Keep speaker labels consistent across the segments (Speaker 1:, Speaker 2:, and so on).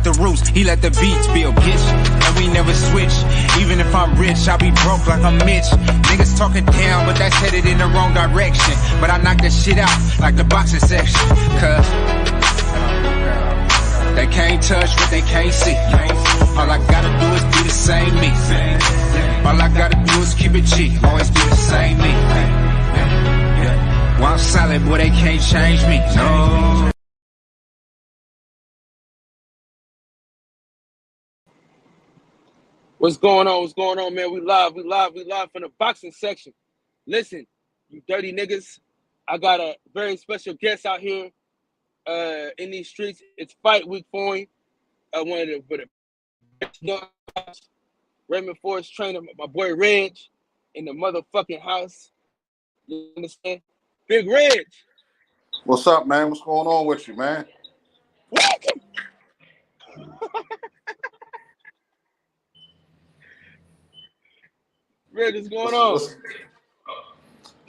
Speaker 1: the roots, he let the beats build, bitch. And we never switch. Even if I'm rich, I'll be broke like I'm Mitch. Niggas talking down, but that's headed in the wrong direction. But I knock that shit out like the boxing section. Cause they can't touch what they can't see. All I gotta do is be the same me. All I gotta do is keep it G. Always be the same me. While I'm solid, boy, they can't change me. No.
Speaker 2: What's going on? What's going on, man? We live from the boxing section. Listen, you dirty niggas, I got a very special guest out here in these streets. It's fight week for him. One of the young Raymond Forest trainer, my boy Reg, in the motherfucking house. You understand? Big Reg.
Speaker 3: What's up, man? What's going on with you, man?
Speaker 2: Welcome. Reg, what's going on?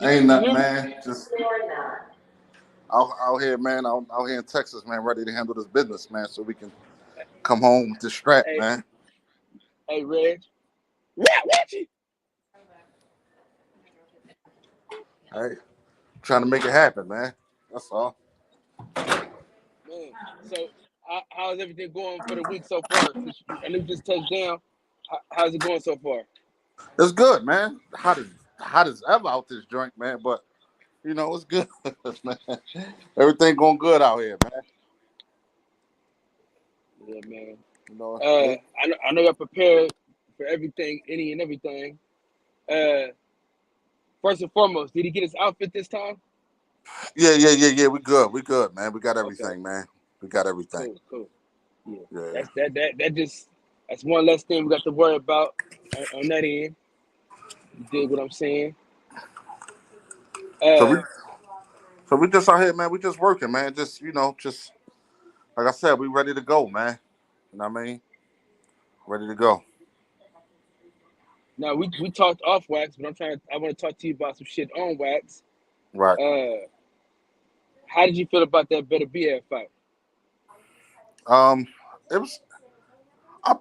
Speaker 3: Ain't nothing, man. Just out here, man. Out here in Texas, man. Ready to handle this business, man. So we can come home with this strap, man.
Speaker 2: Hey, Reg. Reggie.
Speaker 3: Hey, trying to make it happen, man. That's all.
Speaker 2: Man, so how's everything going for the week so far? I know you just touched down. How's it going so far?
Speaker 3: It's good, man. Hot as ever out this joint, man. But you know, it's good, man. Everything going good out here, man.
Speaker 2: Yeah, man.
Speaker 3: You know,
Speaker 2: I know you're prepared for everything, any and everything. First and foremost, did he get his outfit this time?
Speaker 3: Yeah. We good, man. We got everything, okay. Man. We got everything.
Speaker 2: Cool. Yeah. That's one less thing we got to worry about on that end. You dig what I'm saying?
Speaker 3: So we just out here, man. We just working, man. Just like I said, we ready to go, man. You know what I mean? Ready to go.
Speaker 2: Now we talked off wax, but I want to talk to you about some shit on wax.
Speaker 3: Right.
Speaker 2: How did you feel about that Better BF fight?
Speaker 3: It was. I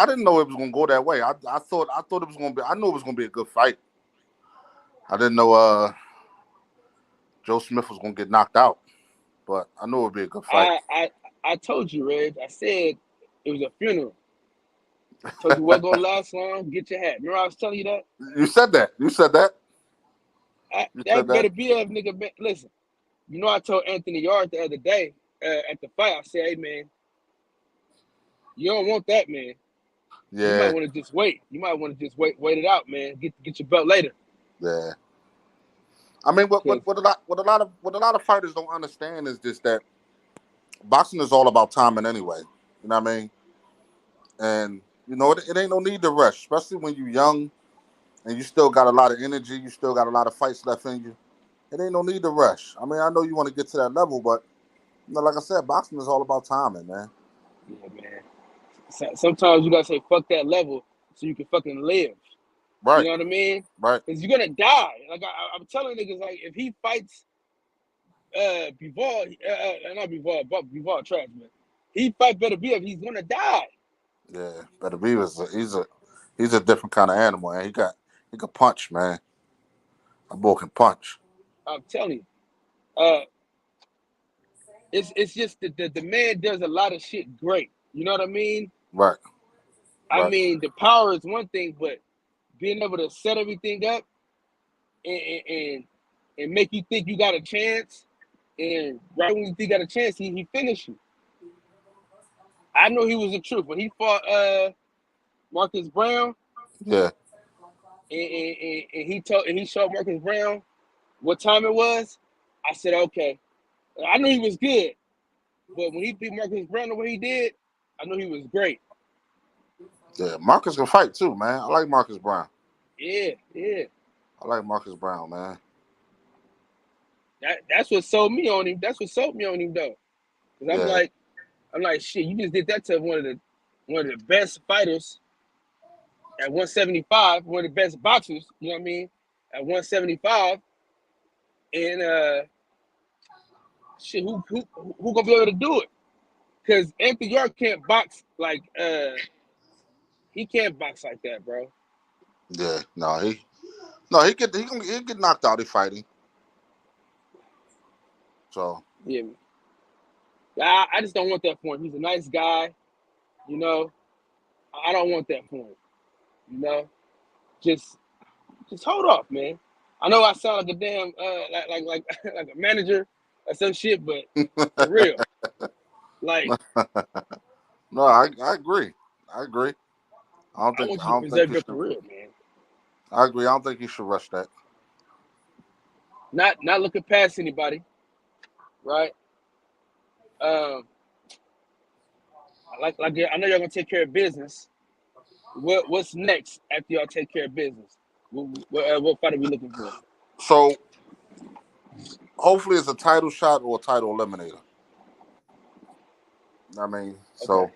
Speaker 3: didn't know it was gonna go that way. I thought it was gonna be. I knew it was gonna be a good fight. I didn't know Joe Smith was gonna get knocked out, but I knew it would be a good fight.
Speaker 2: I told you, Reg. I said it was a funeral. I told you it wasn't gonna last long. Get your hat. Remember I was telling you that?
Speaker 3: You said that.
Speaker 2: That Better BF nigga. Listen, you know I told Anthony Yard the other day at the fight. I said, hey man, you don't want that, man.
Speaker 3: Yeah.
Speaker 2: You might want to just wait. You might want to just wait it out, man. Get your belt later.
Speaker 3: Yeah. I mean, what a lot of fighters don't understand is just that boxing is all about timing anyway. You know what I mean? And you know, it ain't no need to rush, especially when you're young and you still got a lot of energy. You still got a lot of fights left in you. It ain't no need to rush. I mean, I know you want to get to that level, but you know, like I said, boxing is all about timing, man.
Speaker 2: Yeah, man. Sometimes you gotta say fuck that level so you can fucking live.
Speaker 3: Right.
Speaker 2: You know what I mean?
Speaker 3: Right.
Speaker 2: Because you're gonna die. Like I'm telling niggas, like if he fights Bivol, not Bivol, but Bivol trash, man. He fight Better BF, he's gonna die.
Speaker 3: Yeah, Better BF he's a different kind of animal, man. He can punch, man. A boy can punch.
Speaker 2: I'm telling you. It's just the man does a lot of shit great. You know what I mean?
Speaker 3: Right.
Speaker 2: I mean, the power is one thing, but being able to set everything up and make you think you got a chance, and right when you think you got a chance, he finished you. I know he was the truth when he fought Marcus Brown.
Speaker 3: Yeah.
Speaker 2: And he showed Marcus Brown what time it was. I said, okay. I knew he was good, but when he beat Marcus Brown the way he did, I knew he was great.
Speaker 3: Yeah, Marcus can fight too, man. I like Marcus Brown.
Speaker 2: Yeah.
Speaker 3: I like Marcus Brown, man.
Speaker 2: That's what sold me on him. That's what sold me on him, though. Because I'm like, shit. You just did that to one of the best fighters at 175, one of the best boxers. You know what I mean? At 175, and shit, who gonna be able to do it? Because Anthony Yarde can't box like he can't box like that, bro.
Speaker 3: Yeah, he get knocked out in fighting. So
Speaker 2: Yeah, I just don't want that for him. He's a nice guy, you know. I don't want that for him, you know. Just hold off, man. I know I sound like a damn like like a manager or some shit, but for real, like
Speaker 3: no, I agree. I agree.
Speaker 2: I want
Speaker 3: I
Speaker 2: you to
Speaker 3: don't think
Speaker 2: preserve
Speaker 3: you
Speaker 2: your
Speaker 3: should.
Speaker 2: career, man.
Speaker 3: I agree. I don't think you should rush that.
Speaker 2: Not looking past anybody, right? Um, like I know y'all gonna take care of business. What's next after y'all take care of business? What fight are we looking for?
Speaker 3: So hopefully it's a title shot or a title eliminator. I mean,
Speaker 2: Okay.
Speaker 3: so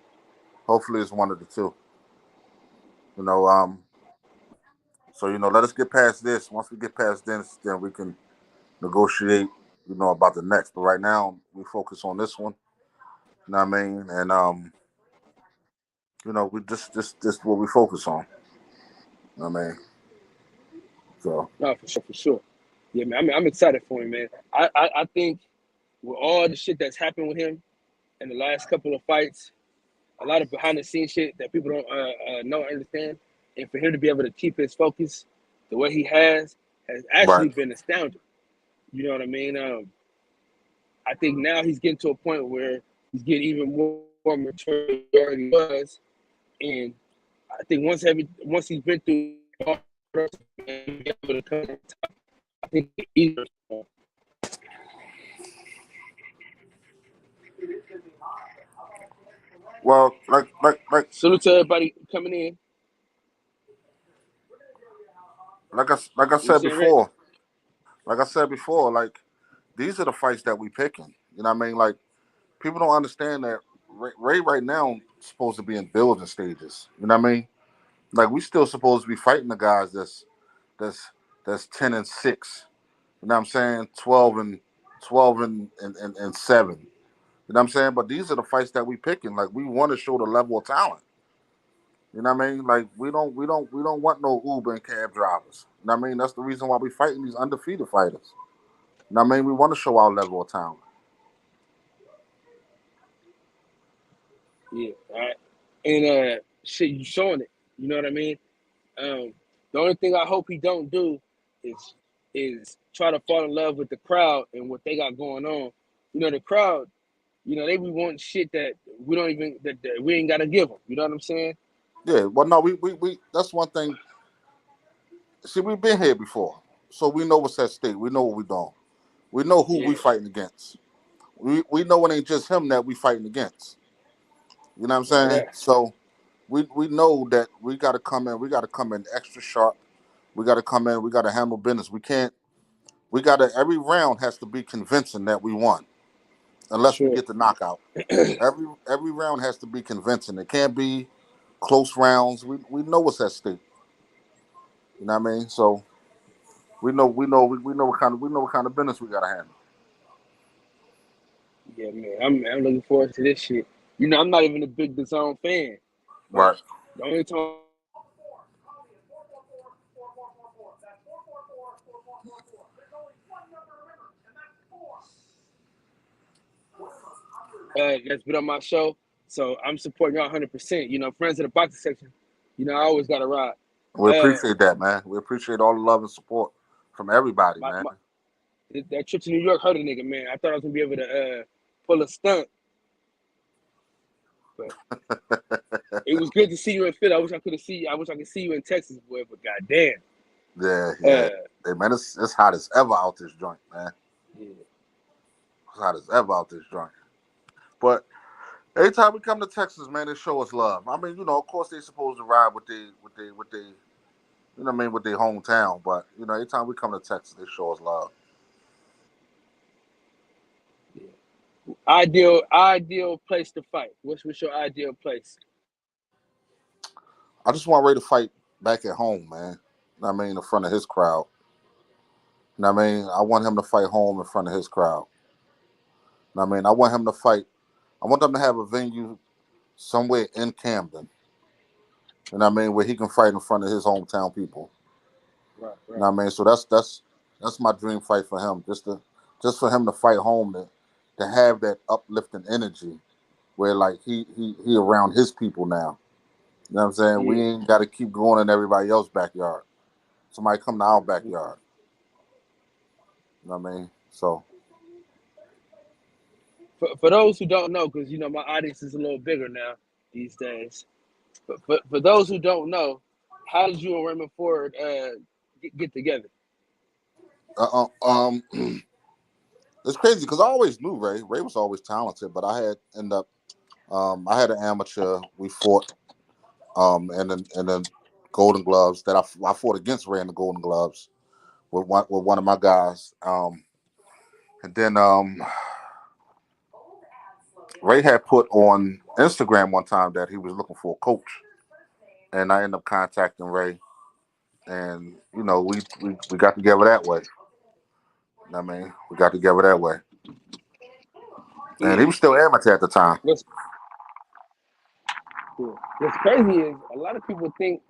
Speaker 3: hopefully it's one of the two. You know, so let us get past this. Once we get past this, then we can negotiate, about the next. But right now we focus on this one. You know what I mean? And we just what we focus on. You know what I mean? So
Speaker 2: No, for sure. Yeah, man. I'm excited for him, man. I think with all the shit that's happened with him in the last couple of fights, a lot of behind the scenes shit that people don't know or understand, and for him to be able to keep his focus the way he has
Speaker 3: right.
Speaker 2: actually been astounding. You know what I mean? I think now he's getting to a point where he's getting even more mature than he already was, and I think once he's been through all and be able to come on top, I think he's
Speaker 3: Well,
Speaker 2: salute to everybody coming in.
Speaker 3: like I
Speaker 2: You
Speaker 3: said
Speaker 2: saying, Ray?
Speaker 3: before, like these are the fights that we picking. You know what I mean? Like people don't understand that Ray right now is supposed to be in building stages. You know what I mean? Like we still supposed to be fighting the guys that's 10-6. You know what I'm saying? 12 and 7. You know what I'm saying? But these are the fights that we picking. Like we want to show the level of talent. You know what I mean? Like we don't want no Uber and cab drivers. You know what I mean? That's the reason why we fighting these undefeated fighters. You know what I mean? We want to show our level of talent.
Speaker 2: Yeah, all right. And shit, you showing it. You know what I mean? The only thing I hope he don't do is try to fall in love with the crowd and what they got going on. You know, the crowd, they be wanting shit that we don't even that we ain't gotta give them. You know what I'm saying?
Speaker 3: Yeah, well, no, we that's one thing. See, we've been here before, so we know what's at stake. We know what we're doing. We know who we
Speaker 2: Yeah,
Speaker 3: fighting against. We know it ain't just him that we fighting against. You know what I'm
Speaker 2: know
Speaker 3: saying?
Speaker 2: that.
Speaker 3: So we know that we got to come in. We got to come in extra sharp. We got to come in. We got to handle business. We can't. We got to. Every round has to be convincing that we won,
Speaker 2: For
Speaker 3: unless we
Speaker 2: sure.
Speaker 3: get the knockout. Every round has to be convincing. It can't be close rounds. We know what's at stake. You know what I mean? So we know what kind of business we got to handle.
Speaker 2: Yeah, man. I'm looking forward to this shit. I'm not even a big DAZN fan, but
Speaker 3: Right.
Speaker 2: the only time that's been on my show, so I'm supporting y'all 100%. Friends of the boxing section. I always got to ride.
Speaker 3: We
Speaker 2: Uh,
Speaker 3: appreciate that, man. We appreciate all the love and support from everybody,
Speaker 2: my,
Speaker 3: man.
Speaker 2: my that trip to New York hurt a nigga, man. I thought I was gonna be able to pull a stunt, but it was good to see you in Philly. I wish I could have see. I wish I could see you in Texas, boy. But goddamn,
Speaker 3: Yeah.
Speaker 2: uh,
Speaker 3: Hey, man, it's hot as ever out this joint, man.
Speaker 2: yeah,
Speaker 3: It's hot as ever out this joint. But every time we come to Texas, man, they show us love. I mean, of course they supposed to ride with they, you know what I mean, with their hometown. But every time we come to Texas, they show us love.
Speaker 2: yeah. Ideal place to fight. What's your ideal place?
Speaker 3: I just want Ray to fight back at home, man. You know what I mean, in front of his crowd. You know what I mean? I want him to fight home in front of his crowd. You know what I mean? I want him to fight I want them to have a venue somewhere in Camden. You know what I mean? Where he can fight in front of his hometown people.
Speaker 2: Right.
Speaker 3: You know what I mean? So that's my dream fight for him. Just for him to fight home to have that uplifting energy where like he around his people now. You know what I'm saying?
Speaker 2: Yeah.
Speaker 3: We ain't got to keep going in everybody else's backyard. Somebody come to our backyard. You know what I mean? So
Speaker 2: For those who don't know, because my audience is a little bigger now these days. But for those who don't know, how did you and Raymond Ford get together?
Speaker 3: it's crazy because I always knew Ray. Ray was always talented, but I had an amateur. We fought and then Golden Gloves that I fought against Ray in the Golden Gloves with one of my guys. And then Ray had put on Instagram one time that he was looking for a coach, and I ended up contacting Ray, and we got together that way. You know what I mean, we got together that way, and he
Speaker 2: Yeah.
Speaker 3: was still amateur at the time.
Speaker 2: What's crazy is a lot of people think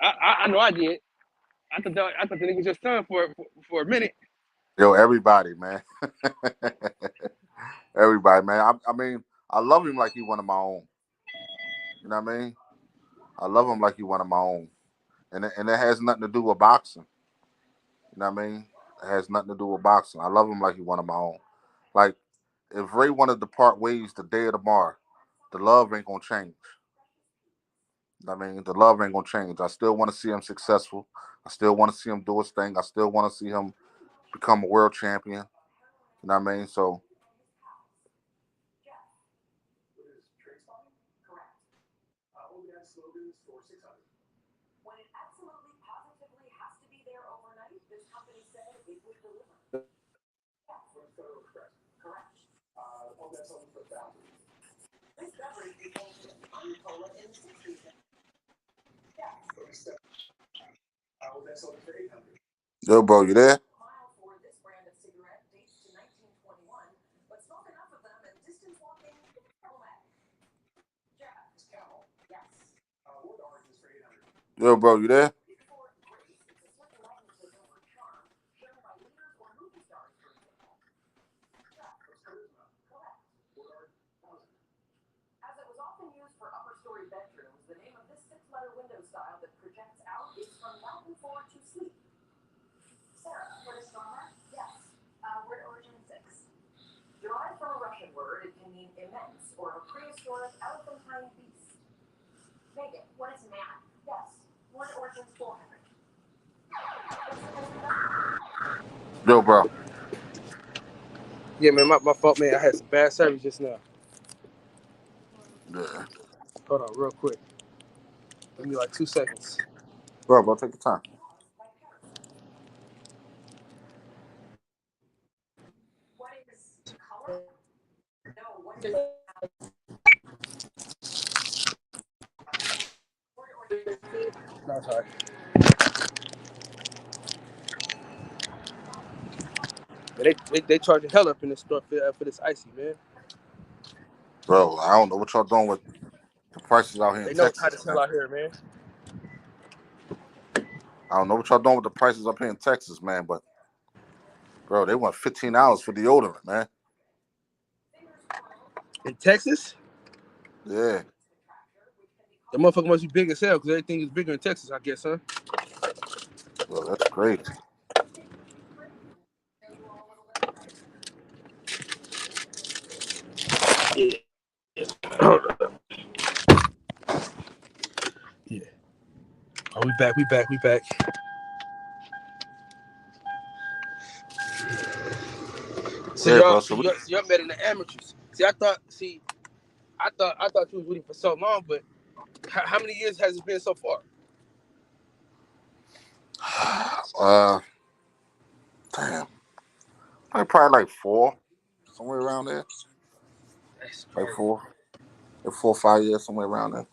Speaker 2: I know I did. I thought the nigga was just son for a minute.
Speaker 3: Yo, everybody, man, everybody, man. I mean, I love him like he one of my own. You know what I mean? I love him like he one of my own, and it has nothing to do with boxing. You know what I mean? It has nothing to do with boxing. I love him like he one of my own. Like, if Ray wanted to part ways the day of tomorrow, the love ain't gonna change. I mean, the love ain't gonna change. I still want to see him successful. I still want to see him do his thing. I still want to see him become a world champion. You know what I mean? So yo, bro, you there? Yo, bro, you there? Yo, bro.
Speaker 2: Yeah, man, my fault, man. I had some bad service just now.
Speaker 3: Yeah.
Speaker 2: Hold on, real quick. Give me like 2 seconds.
Speaker 3: Bro, take your time.
Speaker 2: No, sorry. They charging hell up in the store for this icy, man.
Speaker 3: Bro, I don't know what y'all doing with the prices out here in
Speaker 2: They know it's hot
Speaker 3: Texas,
Speaker 2: as hell
Speaker 3: man.
Speaker 2: out here, man.
Speaker 3: I don't know what y'all doing with the prices up here in Texas, man, but bro, they want $15 for deodorant, man.
Speaker 2: In Texas?
Speaker 3: Yeah.
Speaker 2: The motherfucker must be big as hell because everything is bigger in Texas, I guess, huh?
Speaker 3: Bro, that's crazy.
Speaker 2: Yeah. Yeah. Oh, we back. So
Speaker 3: Yeah, bro.
Speaker 2: y'all met in the amateurs. I thought you was with him for so long, but how many years has it been so far?
Speaker 3: Damn. Probably like 4, somewhere around there.
Speaker 2: That's
Speaker 3: Like
Speaker 2: crazy.
Speaker 3: 4, like 4 or 5 years, somewhere around there.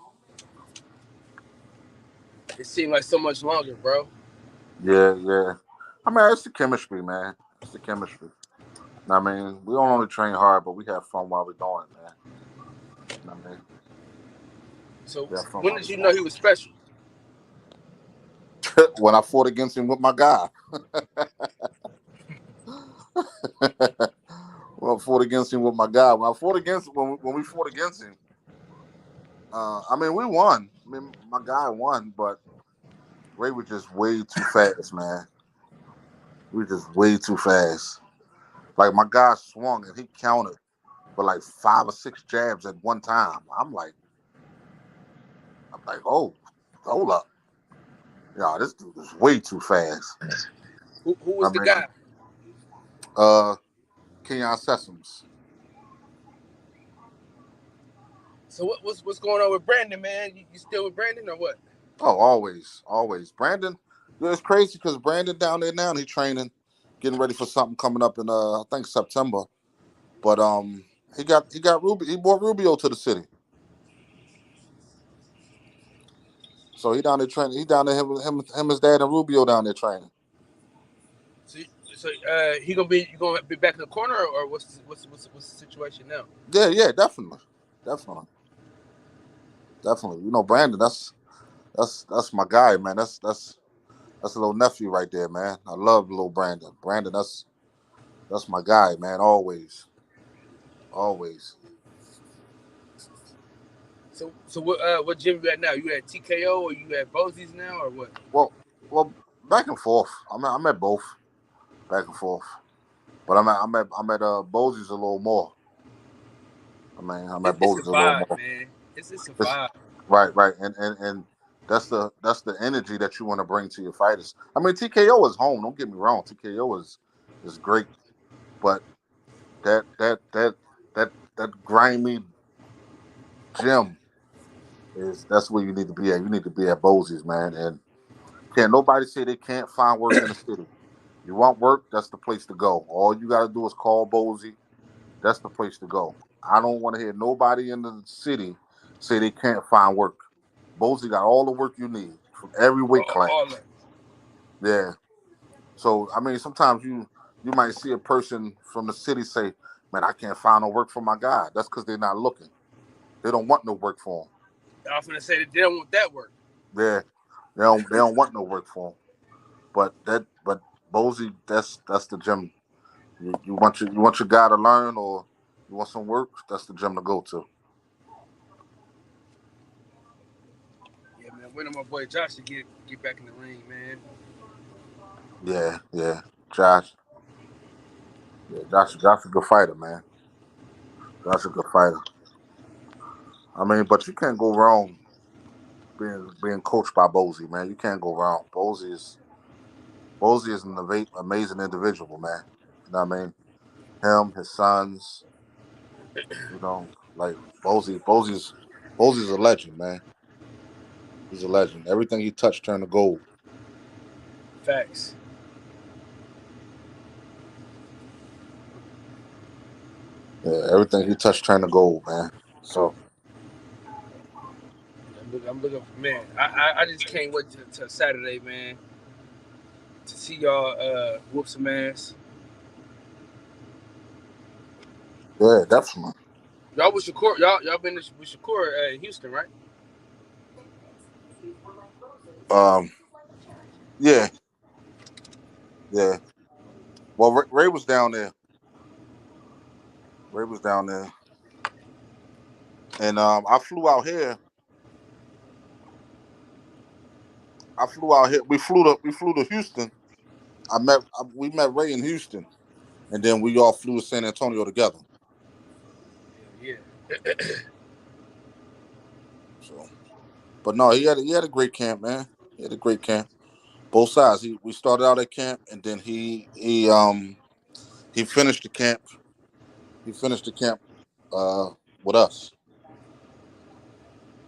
Speaker 2: It seemed like so much longer, bro.
Speaker 3: Yeah. I mean, it's the chemistry, man. It's the chemistry. I mean, we don't only train hard, but we have fun while we're doing it, man. I mean,
Speaker 2: So
Speaker 3: we have fun
Speaker 2: when
Speaker 3: while
Speaker 2: did
Speaker 3: we're
Speaker 2: you know
Speaker 3: doing
Speaker 2: he was special?
Speaker 3: it. When I fought against him with my guy. When I fought against him with my guy. When we fought against him, I mean, we won. I mean, my guy won, but Ray was just way too fast, man. We were just way too fast. Like my guy swung and he countered with like 5 or 6 jabs at one time. I'm like, oh, hold up. Yeah, this dude is way too fast.
Speaker 2: Who
Speaker 3: I
Speaker 2: was the
Speaker 3: mean,
Speaker 2: guy?
Speaker 3: uh, Kenyon Sessoms.
Speaker 2: So what's going on with Brandon, man? You still with Brandon or what?
Speaker 3: Oh, always, always. Brandon, it's crazy because Brandon down there now, and he's training, getting ready for something coming up in I think September. But he got Ruby. He brought Rubio to the city, so he down there training. He down there him his dad and Rubio down there training.
Speaker 2: So he gonna be you gonna be back in the corner or what's the situation now?
Speaker 3: Yeah, definitely, definitely, definitely. You know, Brandon, that's my guy, man. That's a little nephew right there, man. I love little Brandon. Brandon, that's my guy, man. Always, always.
Speaker 2: So what gym you at now? You at TKO or you at Bosie's now or what?
Speaker 3: Well, back and forth. I'm at both, back and forth. But I'm at Bosie's a little more. I mean, I'm at
Speaker 2: It's a
Speaker 3: Bosie's a little
Speaker 2: vibe,
Speaker 3: more.
Speaker 2: man. It's a
Speaker 3: It's,
Speaker 2: vibe.
Speaker 3: right, and that's the energy that you want to bring to your fighters. I mean, TKO is home. Don't get me wrong. TKO is great, but that grimy gym that's where you need to be at. You need to be at Bosie's, man. And can't nobody say they can't find work in the city. You want work? That's the place to go. All you got to do is call Bosie. That's the place to go. I don't want to hear nobody in the city say they can't find work. Bosie got all the work you need from every weight class.
Speaker 2: All that.
Speaker 3: Yeah. So I mean, sometimes you might see a person from the city say, "Man, I can't find no work for my guy." That's because they're not looking. They don't want no work for them.
Speaker 2: I was gonna say that they don't want that work.
Speaker 3: Yeah. They don't want no work for them. But Bosie, that's the gym. You want your guy to learn or you want some work, that's the gym to go to.
Speaker 2: Yeah, man. When my boy Josh to get back in the ring, man.
Speaker 3: Yeah. Josh. Yeah, Josh a good fighter, man. Josh a good fighter. I mean, but you can't go wrong being coached by Bosie, man. You can't go wrong. Bosie is an amazing individual, man. You know what I mean? Him, his sons, like Bosie's a legend, man. He's a legend. Everything he touched turned to gold.
Speaker 2: Facts.
Speaker 3: Yeah, everything he touched turned to gold, man. So
Speaker 2: I'm looking for man. I just can't wait till Saturday, man, to see y'all whoop some ass.
Speaker 3: yeah, definitely.
Speaker 2: Y'all with Shakur, y'all been with Shakur in Houston, right?
Speaker 3: Um, yeah, yeah. Well, Ray was down there. Ray was down there, and I flew out here. I flew out here. We flew to Houston. We met Ray in Houston, and then we all flew to San Antonio together.
Speaker 2: Yeah.
Speaker 3: So, but no, he had a great camp, man. He had a great camp. Both sides. We started out at camp, and then he finished the camp. He finished the camp uh, with us.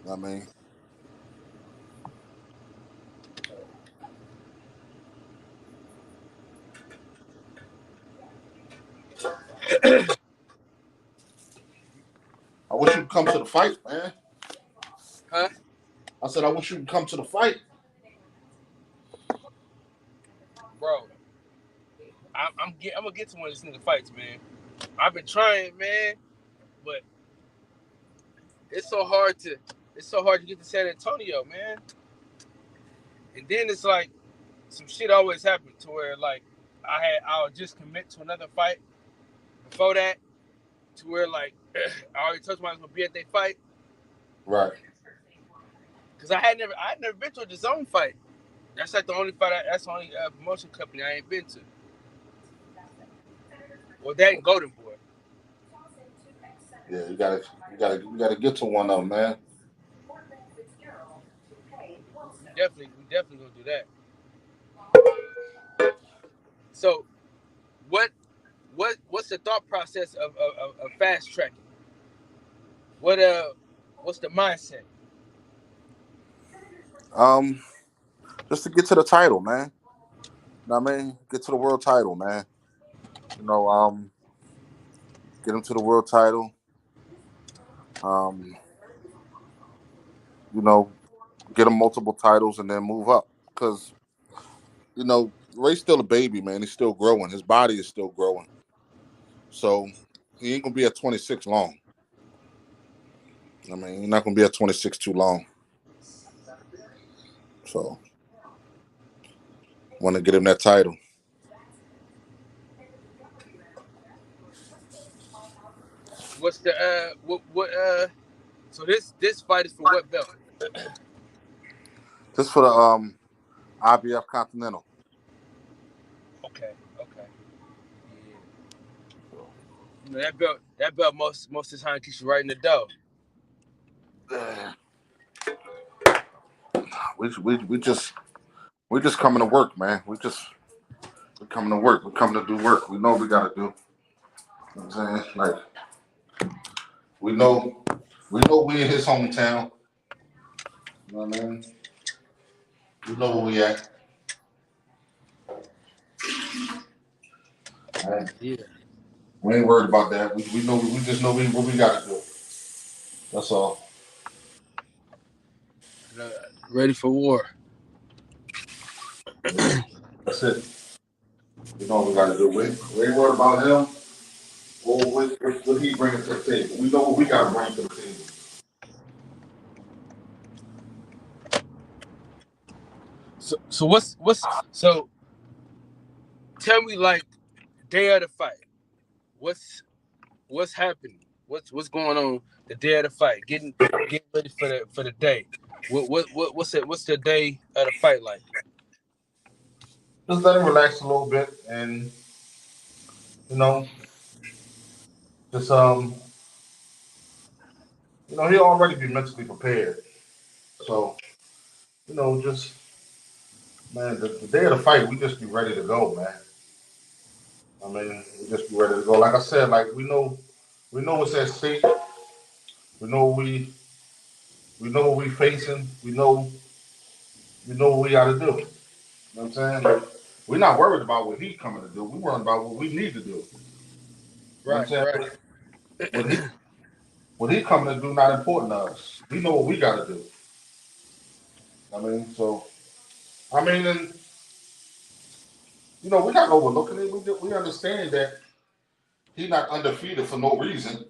Speaker 3: I mean, I wish you could come to the fight, man.
Speaker 2: Huh?
Speaker 3: I said I wish you could come to the fight.
Speaker 2: Bro, I'm gonna get to one of these nigga fights, man. I've been trying, man, but it's so hard to get to San Antonio, man. And then it's like some shit always happened to where like I'll just commit to another fight before that, to where like I already told somebody I was gonna be at their fight.
Speaker 3: Right.
Speaker 2: Cause I had never been to a DAZN fight. That's like the only fight. That's the only promotion company I ain't been to. Well, that ain't Golden Boy.
Speaker 3: Yeah, you gotta get to one of them, man.
Speaker 2: We definitely gonna do that. So, what's the thought process of fast tracking? What's the mindset?
Speaker 3: Just to get to the title, man. You know what I mean? Get to the world title, man. You know, get him to the world title. You know, get him multiple titles and then move up. Because, you know, Ray's still a baby, man. He's still growing. His body is still growing. So he ain't gonna be at 26 long. I mean, he's not gonna be at 26 too long. So want to get him that title.
Speaker 2: What's the what so this fight is for what belt?
Speaker 3: Just for the IBF Continental.
Speaker 2: Okay. Yeah. You know, that belt most of the time keeps you right in the dough.
Speaker 3: We just coming to work, man. We're coming to work. We're coming to do work. We know what we gotta do. You know what I'm saying? Like we know we in his hometown. You know what I mean? We know where we at. Right?
Speaker 2: Yeah.
Speaker 3: We ain't worried about that. We just know what we gotta do. That's all.
Speaker 2: Ready for war.
Speaker 3: That's it. We know what we gotta do. We ain't worried about him or what he bringing to the table. We know what we gotta bring to the table.
Speaker 2: So so tell me like day of the fight. What's happening? What's going on the day of the fight? Getting ready for the day. What's the day of the fight like?
Speaker 3: Just let him relax a little bit and you know, just he'll already be mentally prepared. So, just man, the day of the fight, we just be ready to go, man. I mean, we just be ready to go. Like I said, like we know what's at stake. We know what we facing. We know what we got to do. You know what I'm saying? Like, we're not worried about what he's coming to do. We're worried about what we need to do. You know what I'm saying?
Speaker 2: Right.
Speaker 3: What he coming to do not important to us. We know what we got to do. I mean, and we're not overlooking it. We understand that he's not undefeated for no reason.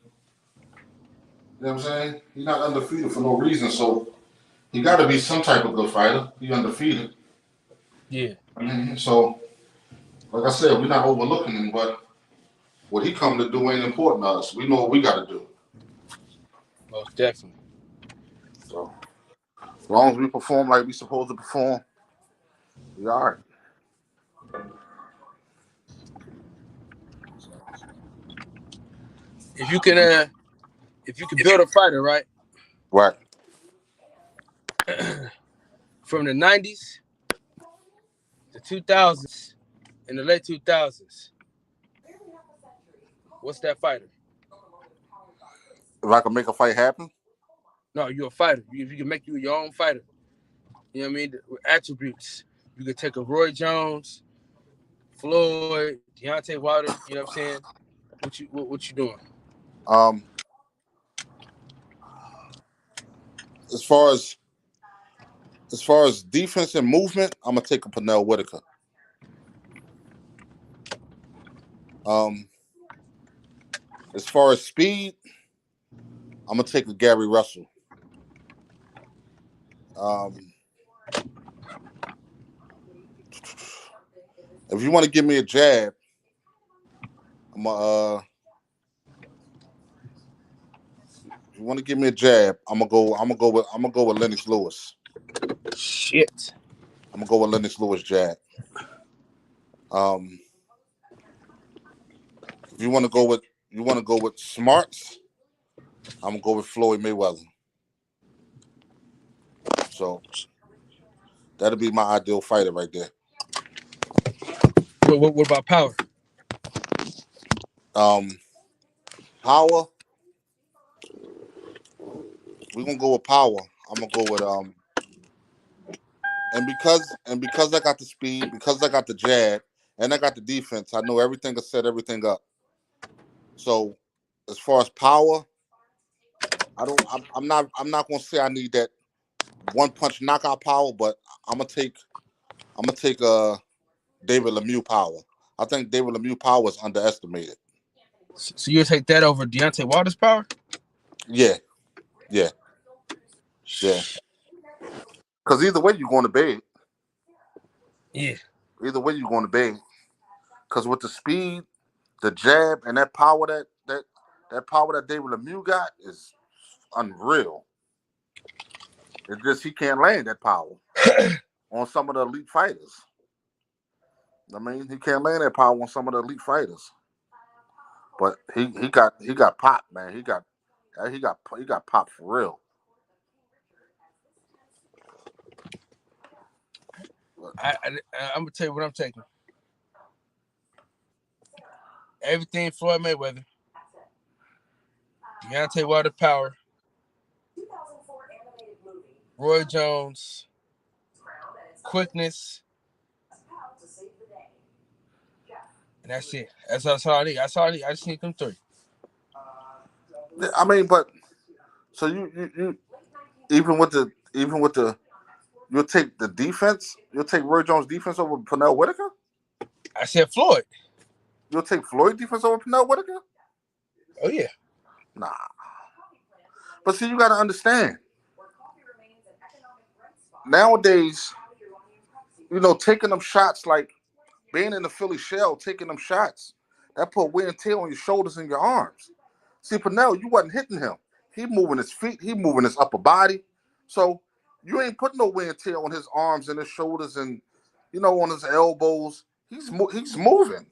Speaker 3: You know what I'm saying? He's not undefeated for no reason. So he got to be some type of good fighter. He undefeated.
Speaker 2: Yeah.
Speaker 3: So, like I said, we're not overlooking him, but what he come to do ain't important to us. We know what we got to do.
Speaker 2: Most definitely.
Speaker 3: So, as long as we perform like we supposed to perform, we all right.
Speaker 2: If you can build a fighter, right?
Speaker 3: Right.
Speaker 2: From the 90s, the 2000s, and the late 2000s, what's that fighter?
Speaker 3: If I can make a fight happen?
Speaker 2: No, you're a fighter. If you can make you your own fighter, you know what I mean? With attributes. You could take a Roy Jones, Floyd, Deontay Wilder, you know what I'm saying? What you doing?
Speaker 3: As far as defense and movement, I'm gonna take a Pernell Whitaker. Um, as far as speed, I'm gonna take a Gary Russell. Um, if you want to give me a jab, I'm if you want to give me a jab, I'm gonna go with Lennox Lewis.
Speaker 2: Shit.
Speaker 3: I'm gonna go with Lennox Lewis jab. Um, if you want to go with smarts, I'm gonna go with Floyd Mayweather. So that'll be my ideal fighter right there.
Speaker 2: What about power?
Speaker 3: Um, power, we're gonna go with power. I'm gonna go with and because I got the speed, because I got the jab, and I got the defense, I know everything to set everything up. So as far as power, I'm not gonna say I need that one punch knockout power, but I'm gonna take I'm gonna take David Lemieux power. I think David Lemieux power is underestimated.
Speaker 2: So you take that over Deontay Wilder's power?
Speaker 3: Yeah, yeah, yeah. Because either way you're going to bed.
Speaker 2: Yeah.
Speaker 3: Either way you're going to bed. Because with the speed, the jab, and that power that power that David Lemieux got is unreal. It's just he can't land that power on some of the elite fighters. I mean, he can't land that power on some of the elite fighters. But he got pop, man. He got pop for real.
Speaker 2: I'm gonna tell you what I'm taking. Everything Floyd Mayweather, Deontay Wilder power, Roy Jones, quickness, and that's it. That's all I need. That's all I need. I just need them three.
Speaker 3: I mean, but so you even with the you'll take the defense. You'll take Roy Jones defense over Pernell Whitaker.
Speaker 2: I said Floyd.
Speaker 3: You'll take Floyd defense over Pernell Whitaker.
Speaker 2: Oh yeah.
Speaker 3: Nah. But see, you got to understand. Nowadays, taking them shots like being in the Philly shell, taking them shots, that put wear and tear on your shoulders and your arms. See, Pernell, you wasn't hitting him. He moving his feet. He moving his upper body. So you ain't putting no wear and tear on his arms and his shoulders and, on his elbows. He's moving.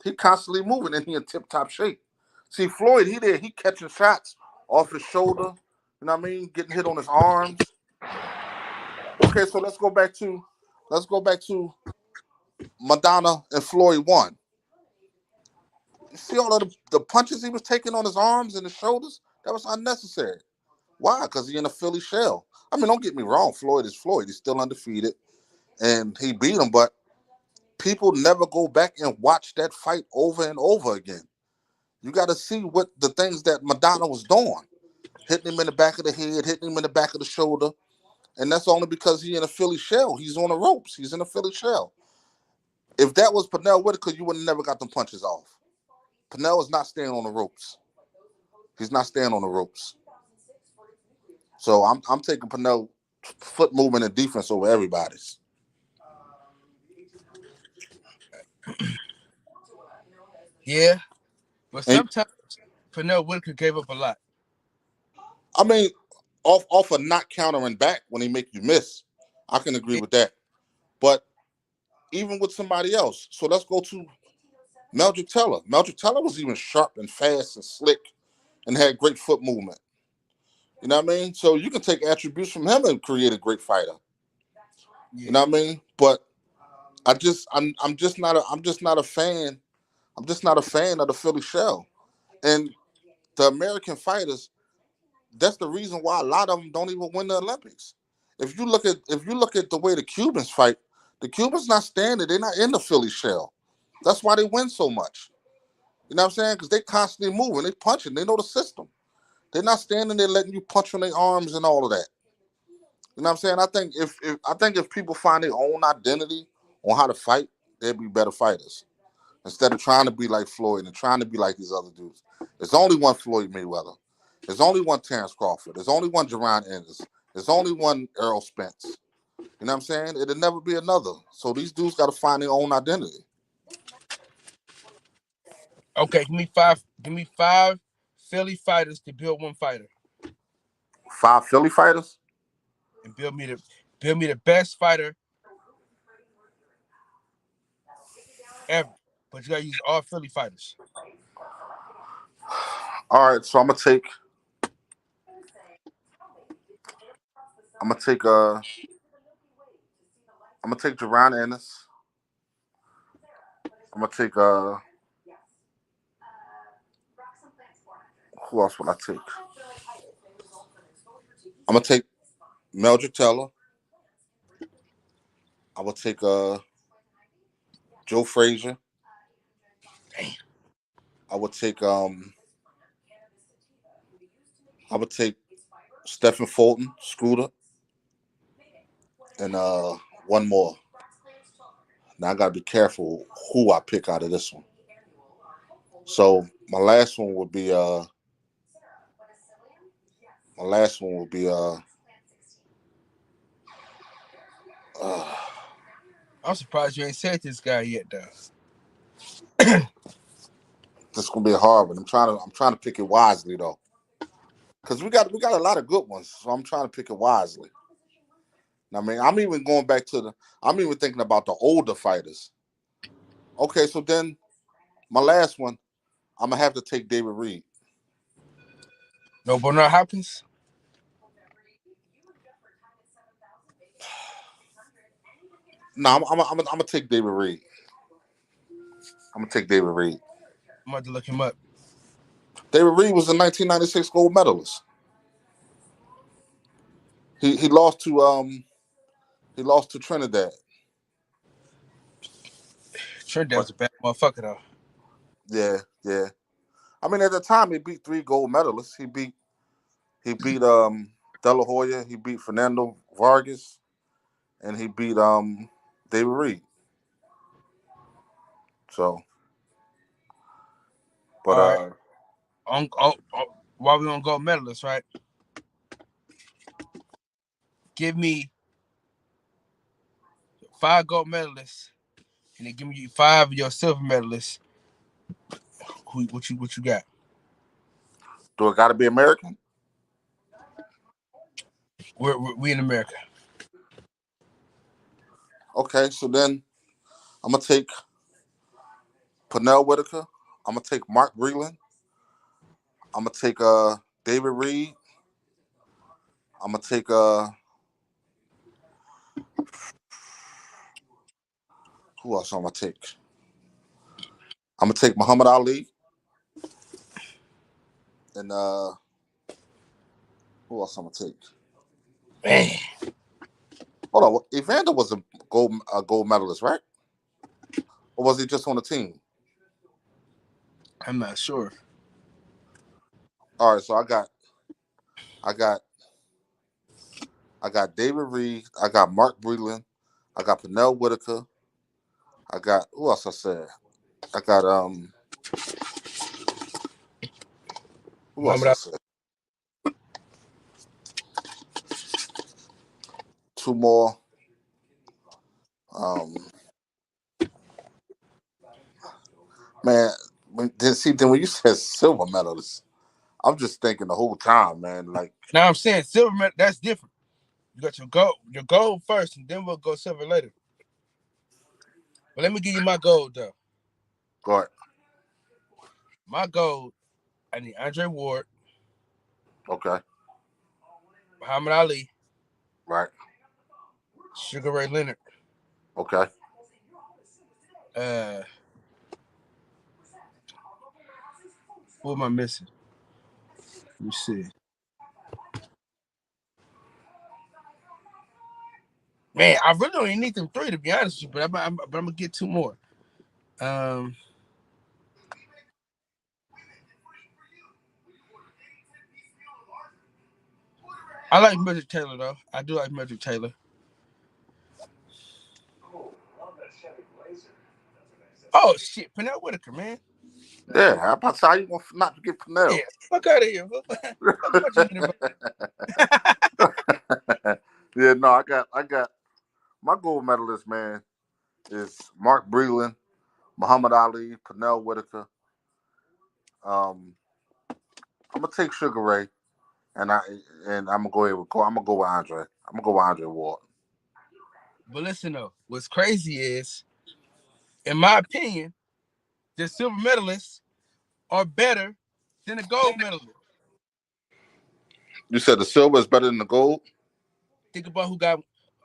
Speaker 3: He constantly moving and he in tip-top shape. See, Floyd, he catching shots off his shoulder. You know what I mean? Getting hit on his arms. Okay, so let's go back to Madonna and Floyd 1. You see all of the punches he was taking on his arms and his shoulders? That was unnecessary. Why? Because he in a Philly shell. I mean, don't get me wrong. Floyd is Floyd. He's still undefeated. And he beat him, but people never go back and watch that fight over and over again. You got to see what the things that Madonna was doing. Hitting him in the back of the head, hitting him in the back of the shoulder. And that's only because he's in a Philly shell. He's on the ropes. He's in a Philly shell. If that was Pernell Whitaker, you would have never got them punches off. Pernell is not staying on the ropes. He's not staying on the ropes. So I'm taking Pernell foot movement and defense over everybody's.
Speaker 2: Yeah. But sometimes Pernell Whitaker gave up a lot.
Speaker 3: I mean, off of not countering back when he make you miss. I can agree with that. But even with somebody else. So let's go to Meldrick Teller. Meldrick Teller was even sharp and fast and slick and had great foot movement. You know what I mean? So you can take attributes from him and create a great fighter. Yeah. You know what I mean? But I'm just not a fan. I'm just not a fan of the Philly shell. And the American fighters, that's the reason why a lot of them don't even win the Olympics. If you look at the way the Cubans fight, the Cubans not standing, they're not in the Philly shell. That's why they win so much. You know what I'm saying? Because they constantly moving, they punching, they know the system. They're not standing there letting you punch on their arms and all of that. You know what I'm saying? I think if people find their own identity on how to fight, they'd be better fighters. instead of trying to be like Floyd and trying to be like these other dudes. There's only one Floyd Mayweather. There's only one Terrence Crawford. There's only one Jerron Ennis. There's only one Errol Spence. You know what I'm saying? It'll never be another. So these dudes got to find their own identity.
Speaker 2: Okay, give me five. Give me 5 Philly fighters to build one fighter.
Speaker 3: 5 Philly fighters?
Speaker 2: And build me the best fighter ever. But you gotta use all Philly fighters.
Speaker 3: All right, so I'm gonna take Jerron Ennis. I'm gonna take who else would I take? I'm gonna take Meldrick Taylor. I will take Joe Frazier.
Speaker 2: Damn.
Speaker 3: I would take Stephen Fulton, Scooter, and one more. Now I gotta be careful who I pick out of this one. So my last one would be
Speaker 2: I'm surprised you ain't said this guy yet, though.
Speaker 3: this is gonna be a hard one. I'm trying to pick it wisely though, because we got a lot of good ones. So I'm trying to pick it wisely. I mean, I'm even thinking about the older fighters. Okay, so then my last one, I'm gonna have to take David Reed.
Speaker 2: No Bernard Hopkins?
Speaker 3: No, I'm gonna take David Reed. I'm gonna take David Reed.
Speaker 2: I'm about to look him up.
Speaker 3: David Reed was a 1996 gold medalist. He lost to Trinidad.
Speaker 2: Trinidad's a bad motherfucker, though.
Speaker 3: Yeah. I mean, at the time, he beat 3 gold medalists. He beat De La Hoya. He beat Fernando Vargas, and he beat David Reed. So, but
Speaker 2: right. While we on gold medalists, right? Give me 5 gold medalists, and then give me 5 of your silver medalists. What you got?
Speaker 3: do it got to be American?
Speaker 2: We in America.
Speaker 3: Okay, so then I'm gonna take Pernell Whitaker. I'm gonna take Mark Breland. I'm gonna take David Reed. I'm gonna take who else I'm gonna take? I'm gonna take Muhammad Ali. And who else I'm gonna take?
Speaker 2: Man.
Speaker 3: Hold on, Evander was a gold medalist, right? Or was he just on the team?
Speaker 2: I'm not sure.
Speaker 3: All right, so I got David Reed. I got Mark Breland. I got Pernell Whitaker. I got who else I said? I got who else I said? 2 more. Man, when you said silver medalist, I'm just thinking the whole time, man. Like,
Speaker 2: now I'm saying silver medal, that's different. You got your gold first, and then we'll go silver later. But let me give you my gold though.
Speaker 3: go ahead.
Speaker 2: My gold, I need Andre Ward.
Speaker 3: Okay.
Speaker 2: Muhammad Ali.
Speaker 3: Right.
Speaker 2: Sugar Ray Leonard.
Speaker 3: Okay.
Speaker 2: Who am I missing? Let me see. Man, I really don't even need them 3 to be honest with you, but I'm gonna get 2 more. I like Meldrick Taylor though. I do like Meldrick Taylor. Oh shit, Pernell Whitaker, man.
Speaker 3: Yeah, how about how you gonna not forget
Speaker 2: Yeah,
Speaker 3: Pernell?
Speaker 2: fuck out of here. Fuck what you mean about?
Speaker 3: Yeah, no, I got my gold medalist, man, is Mark Breland, Muhammad Ali, Pernell Whitaker. Um, I'm gonna take Sugar Ray, and I'm gonna go ahead with I'm gonna go with Andre. I'm gonna go with Andre Ward.
Speaker 2: But listen though, what's crazy is, in my opinion, the silver medalists are better than the gold medalists.
Speaker 3: You said the silver is better than the gold,
Speaker 2: Think about who got,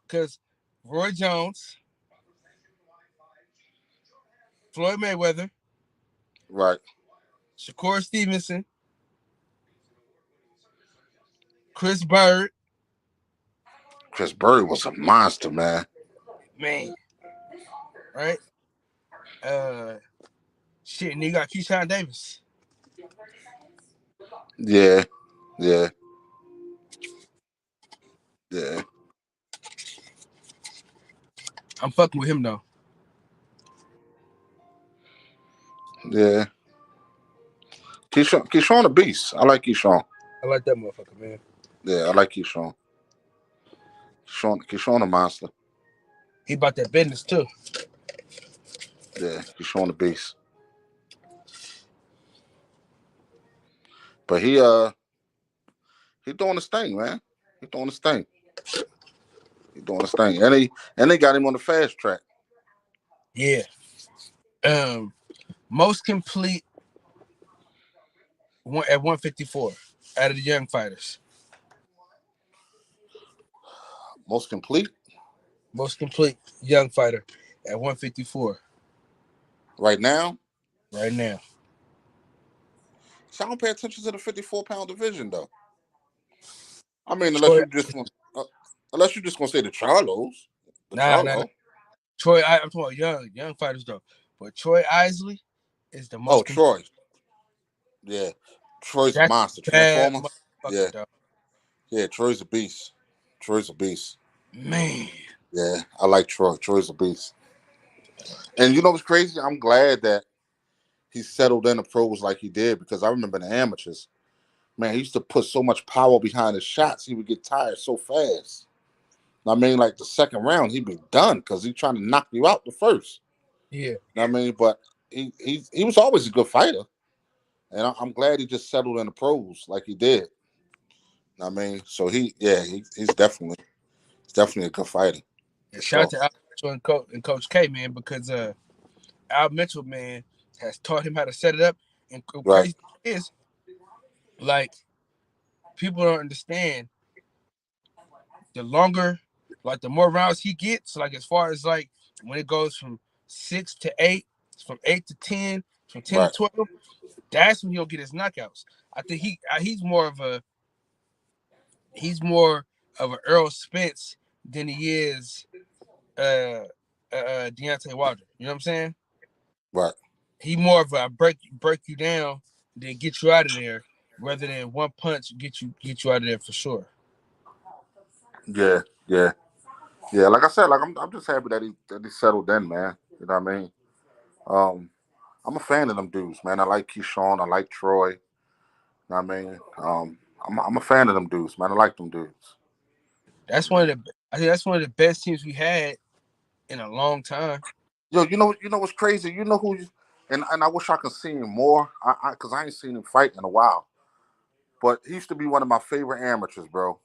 Speaker 2: because Roy Jones, Floyd Mayweather,
Speaker 3: right?
Speaker 2: Shakur Stevenson, Chris Bird,
Speaker 3: Chris Berry was a monster, man.
Speaker 2: man, right? Uh, shit, and you got Keyshawn Davis.
Speaker 3: Yeah, yeah, yeah,
Speaker 2: I'm fucking with him though.
Speaker 3: yeah. Keyshawn a beast. I like Keyshawn.
Speaker 2: I like that motherfucker, man.
Speaker 3: Yeah, I like Keyshawn. Keyshawn a monster.
Speaker 2: He about that business too.
Speaker 3: Yeah, Keyshawn a beast. But he doing his thing, man. He doing his thing. He doing his thing. And they got him on the fast track.
Speaker 2: Yeah. Most complete at 154 out of the young fighters.
Speaker 3: Most complete
Speaker 2: Most complete young fighter at 154
Speaker 3: right now.
Speaker 2: right now.
Speaker 3: So I don't pay attention to the 54-pound division though. I mean,
Speaker 2: Troy,
Speaker 3: unless you just gonna say the Charlos, the
Speaker 2: nah.
Speaker 3: Charlo.
Speaker 2: I'm talking about young fighters though. But Troy Isley is the
Speaker 3: Oh,
Speaker 2: most complete.
Speaker 3: Troy. Yeah, Troy's a
Speaker 2: That's
Speaker 3: monster.
Speaker 2: a bad
Speaker 3: Transformer.
Speaker 2: motherfucker,
Speaker 3: Yeah,
Speaker 2: though.
Speaker 3: yeah. Troy's a beast. Troy's a beast.
Speaker 2: Man.
Speaker 3: Yeah, I like Troy. Troy's a beast. And you know what's crazy? I'm glad that he settled in the pros like he did because I remember in the amateurs, man, he used to put so much power behind his shots. He would get tired so fast. I mean, like the second round, he'd be done because he's trying to knock you out the first.
Speaker 2: Yeah.
Speaker 3: I mean, but he was always a good fighter, and I'm glad he just settled in the pros like he did. I mean, so he's definitely a good fighter
Speaker 2: And
Speaker 3: for
Speaker 2: shout out
Speaker 3: sure.
Speaker 2: to Al Mitchell and Coach K, man, because Al Mitchell, man, has taught him how to set it up. And
Speaker 3: Right,
Speaker 2: crazy is, like, people don't understand, the longer, like the more rounds he gets, like as far as like when it goes from 6 to 8, from 8 to 10, from 10 to
Speaker 3: right,
Speaker 2: 12, that's when he'll get his knockouts. I think he's more of an Earl Spence than he is Deontay Wilder. You know what I'm saying?
Speaker 3: right.
Speaker 2: He more of a break you down than get you out of there, rather than one punch get you out of there for sure.
Speaker 3: Yeah, yeah, yeah. Like I said, like I'm just happy that he settled in, man. You know what I mean? Um, I'm a fan of them dudes, man. I like Keyshawn. I like Troy. You know what I mean? I'm a fan of them dudes, man. I like them dudes.
Speaker 2: I think that's one of the best teams we had in a long time.
Speaker 3: Yo, you know what's crazy? You know who? And I wish I could see him more. Cause I ain't seen him fight in a while. But he used to be one of my favorite amateurs, bro.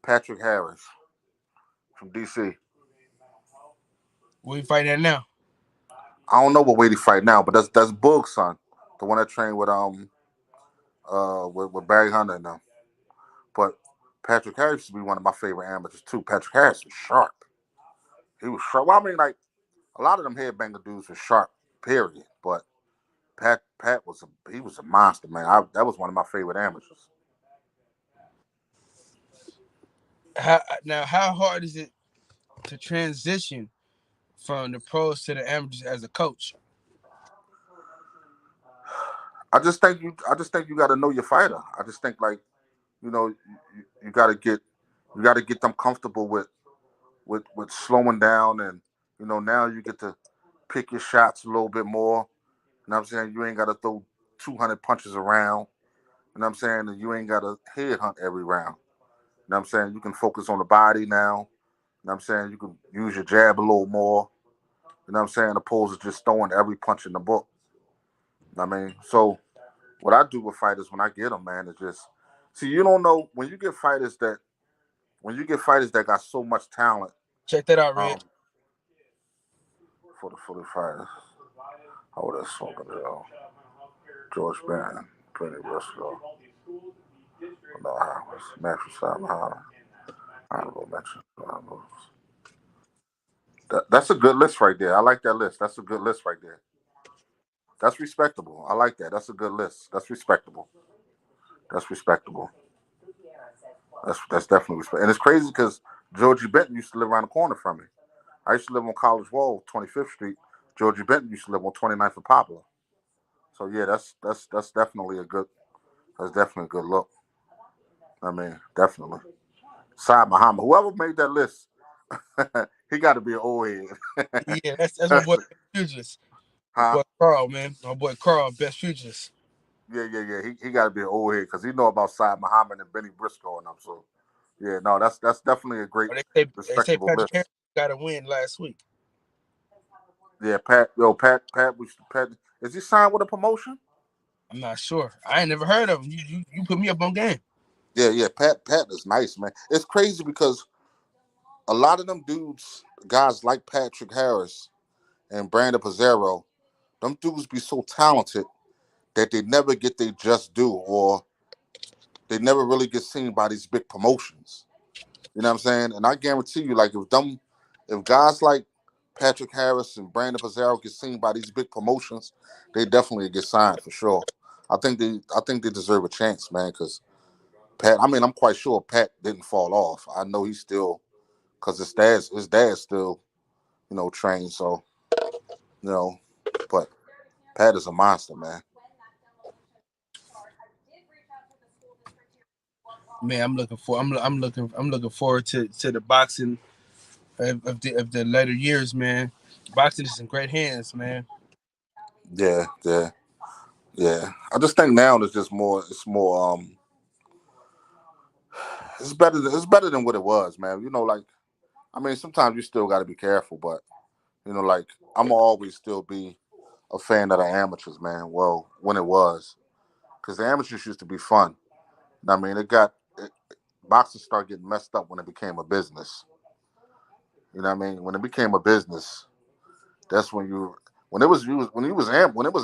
Speaker 3: Patrick Harris from DC.
Speaker 2: We fighting at now.
Speaker 3: I don't know what weight he fight now, but that's Boog's son, the one that trained with Barry Hunter and them. But Patrick Harris used to be one of my favorite amateurs too. Patrick Harris was sharp. He was sharp. Well, I mean, like a lot of them headbanger dudes were sharp. Period. But Pat was a monster, man. That was one of my favorite amateurs.
Speaker 2: How hard is it to transition from the pros to the amateurs as a coach?
Speaker 3: I just think you got to know your fighter. I just think like you got to get them comfortable with slowing down, and now you get to pick your shots a little bit more. You know what I'm saying? You ain't got to throw 200 punches around. You know what I'm saying? And you ain't got to head hunt every round. You know what I'm saying? You can focus on the body now. You know what I'm saying? You can use your jab a little more. You know what I'm saying? Opposed to just throwing every punch in the book. You know what I mean? So what I do with fighters when I get them, man, is just see. You don't know when you get fighters that got so much talent.
Speaker 2: Check that out, Red.
Speaker 3: Um, for the fighters, oh, that's smoking George Bannon, Penny Briscoe, no Howard, Matthew Simon, honorable mention. That's a good list right there. I like that list. That's a good list right there. That's respectable. I like that. That's a good list. That's respectable. That's respectable. That's definitely respectable. And it's crazy because Georgie Benton used to live around the corner from me. I used to live on College Wall, 25th Street. Georgie Benton used to live on 29th and Poplar. So yeah, that's definitely a good. That's definitely a good look. I mean, definitely. Saad Muhammad, whoever made that list, he got to be an old head.
Speaker 2: Yeah, that's my boy Futures. My
Speaker 3: Huh?
Speaker 2: boy Carl, man. My boy Carl, best Futures.
Speaker 3: Yeah. He got to be an old head because he know about Saad Muhammad and Benny Briscoe and them. So yeah, no, that's definitely a great,
Speaker 2: Or they say
Speaker 3: respectable
Speaker 2: Patrick
Speaker 3: list.
Speaker 2: Harris got a win last week.
Speaker 3: Yeah, Pat, is he signed with a promotion?
Speaker 2: I'm not sure. I ain't never heard of him. You put me up on game.
Speaker 3: Yeah, Pat is nice, man. It's crazy because a lot of them dudes, guys like Patrick Harris and Brandon Pizarro, them dudes be so talented that they never get their just due, or they never really get seen by these big promotions. You know what I'm saying? And I guarantee you, like if guys like Patrick Harris and Brandon Pizarro get seen by these big promotions, they definitely get signed for sure. I think they deserve a chance, man. Because Pat, I mean, I'm quite sure Pat didn't fall off. I know he's still because his dad's still trained. So you know, but Pat is a monster, man.
Speaker 2: Man, I'm looking forward to the boxing of the later years, man. Boxing is in great hands, man.
Speaker 3: Yeah. I just think now it's just more. It's more. It's better than what it was, man. Like I mean, sometimes you still got to be careful, but like I'm gonna always still be a fan of the amateurs, man. Well, when it was, because the amateurs used to be fun. I mean, boxing started getting messed up when it became a business. You know what I mean? When it became a business, that's when it was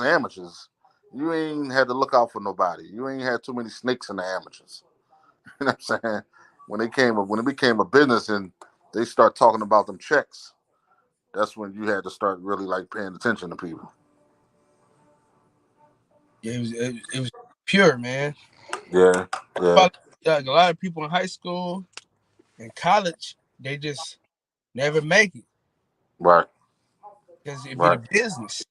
Speaker 3: amateurs, you ain't had to look out for nobody. You ain't had too many snakes in the amateurs. You know what I'm saying? When it became a business and they start talking about them checks, that's when you had to start really like paying attention to people.
Speaker 2: Yeah, it was pure, man.
Speaker 3: Yeah, yeah,
Speaker 2: Like a lot of people in high school and college, they just never make it
Speaker 3: right,
Speaker 2: because it be the
Speaker 3: right,
Speaker 2: business.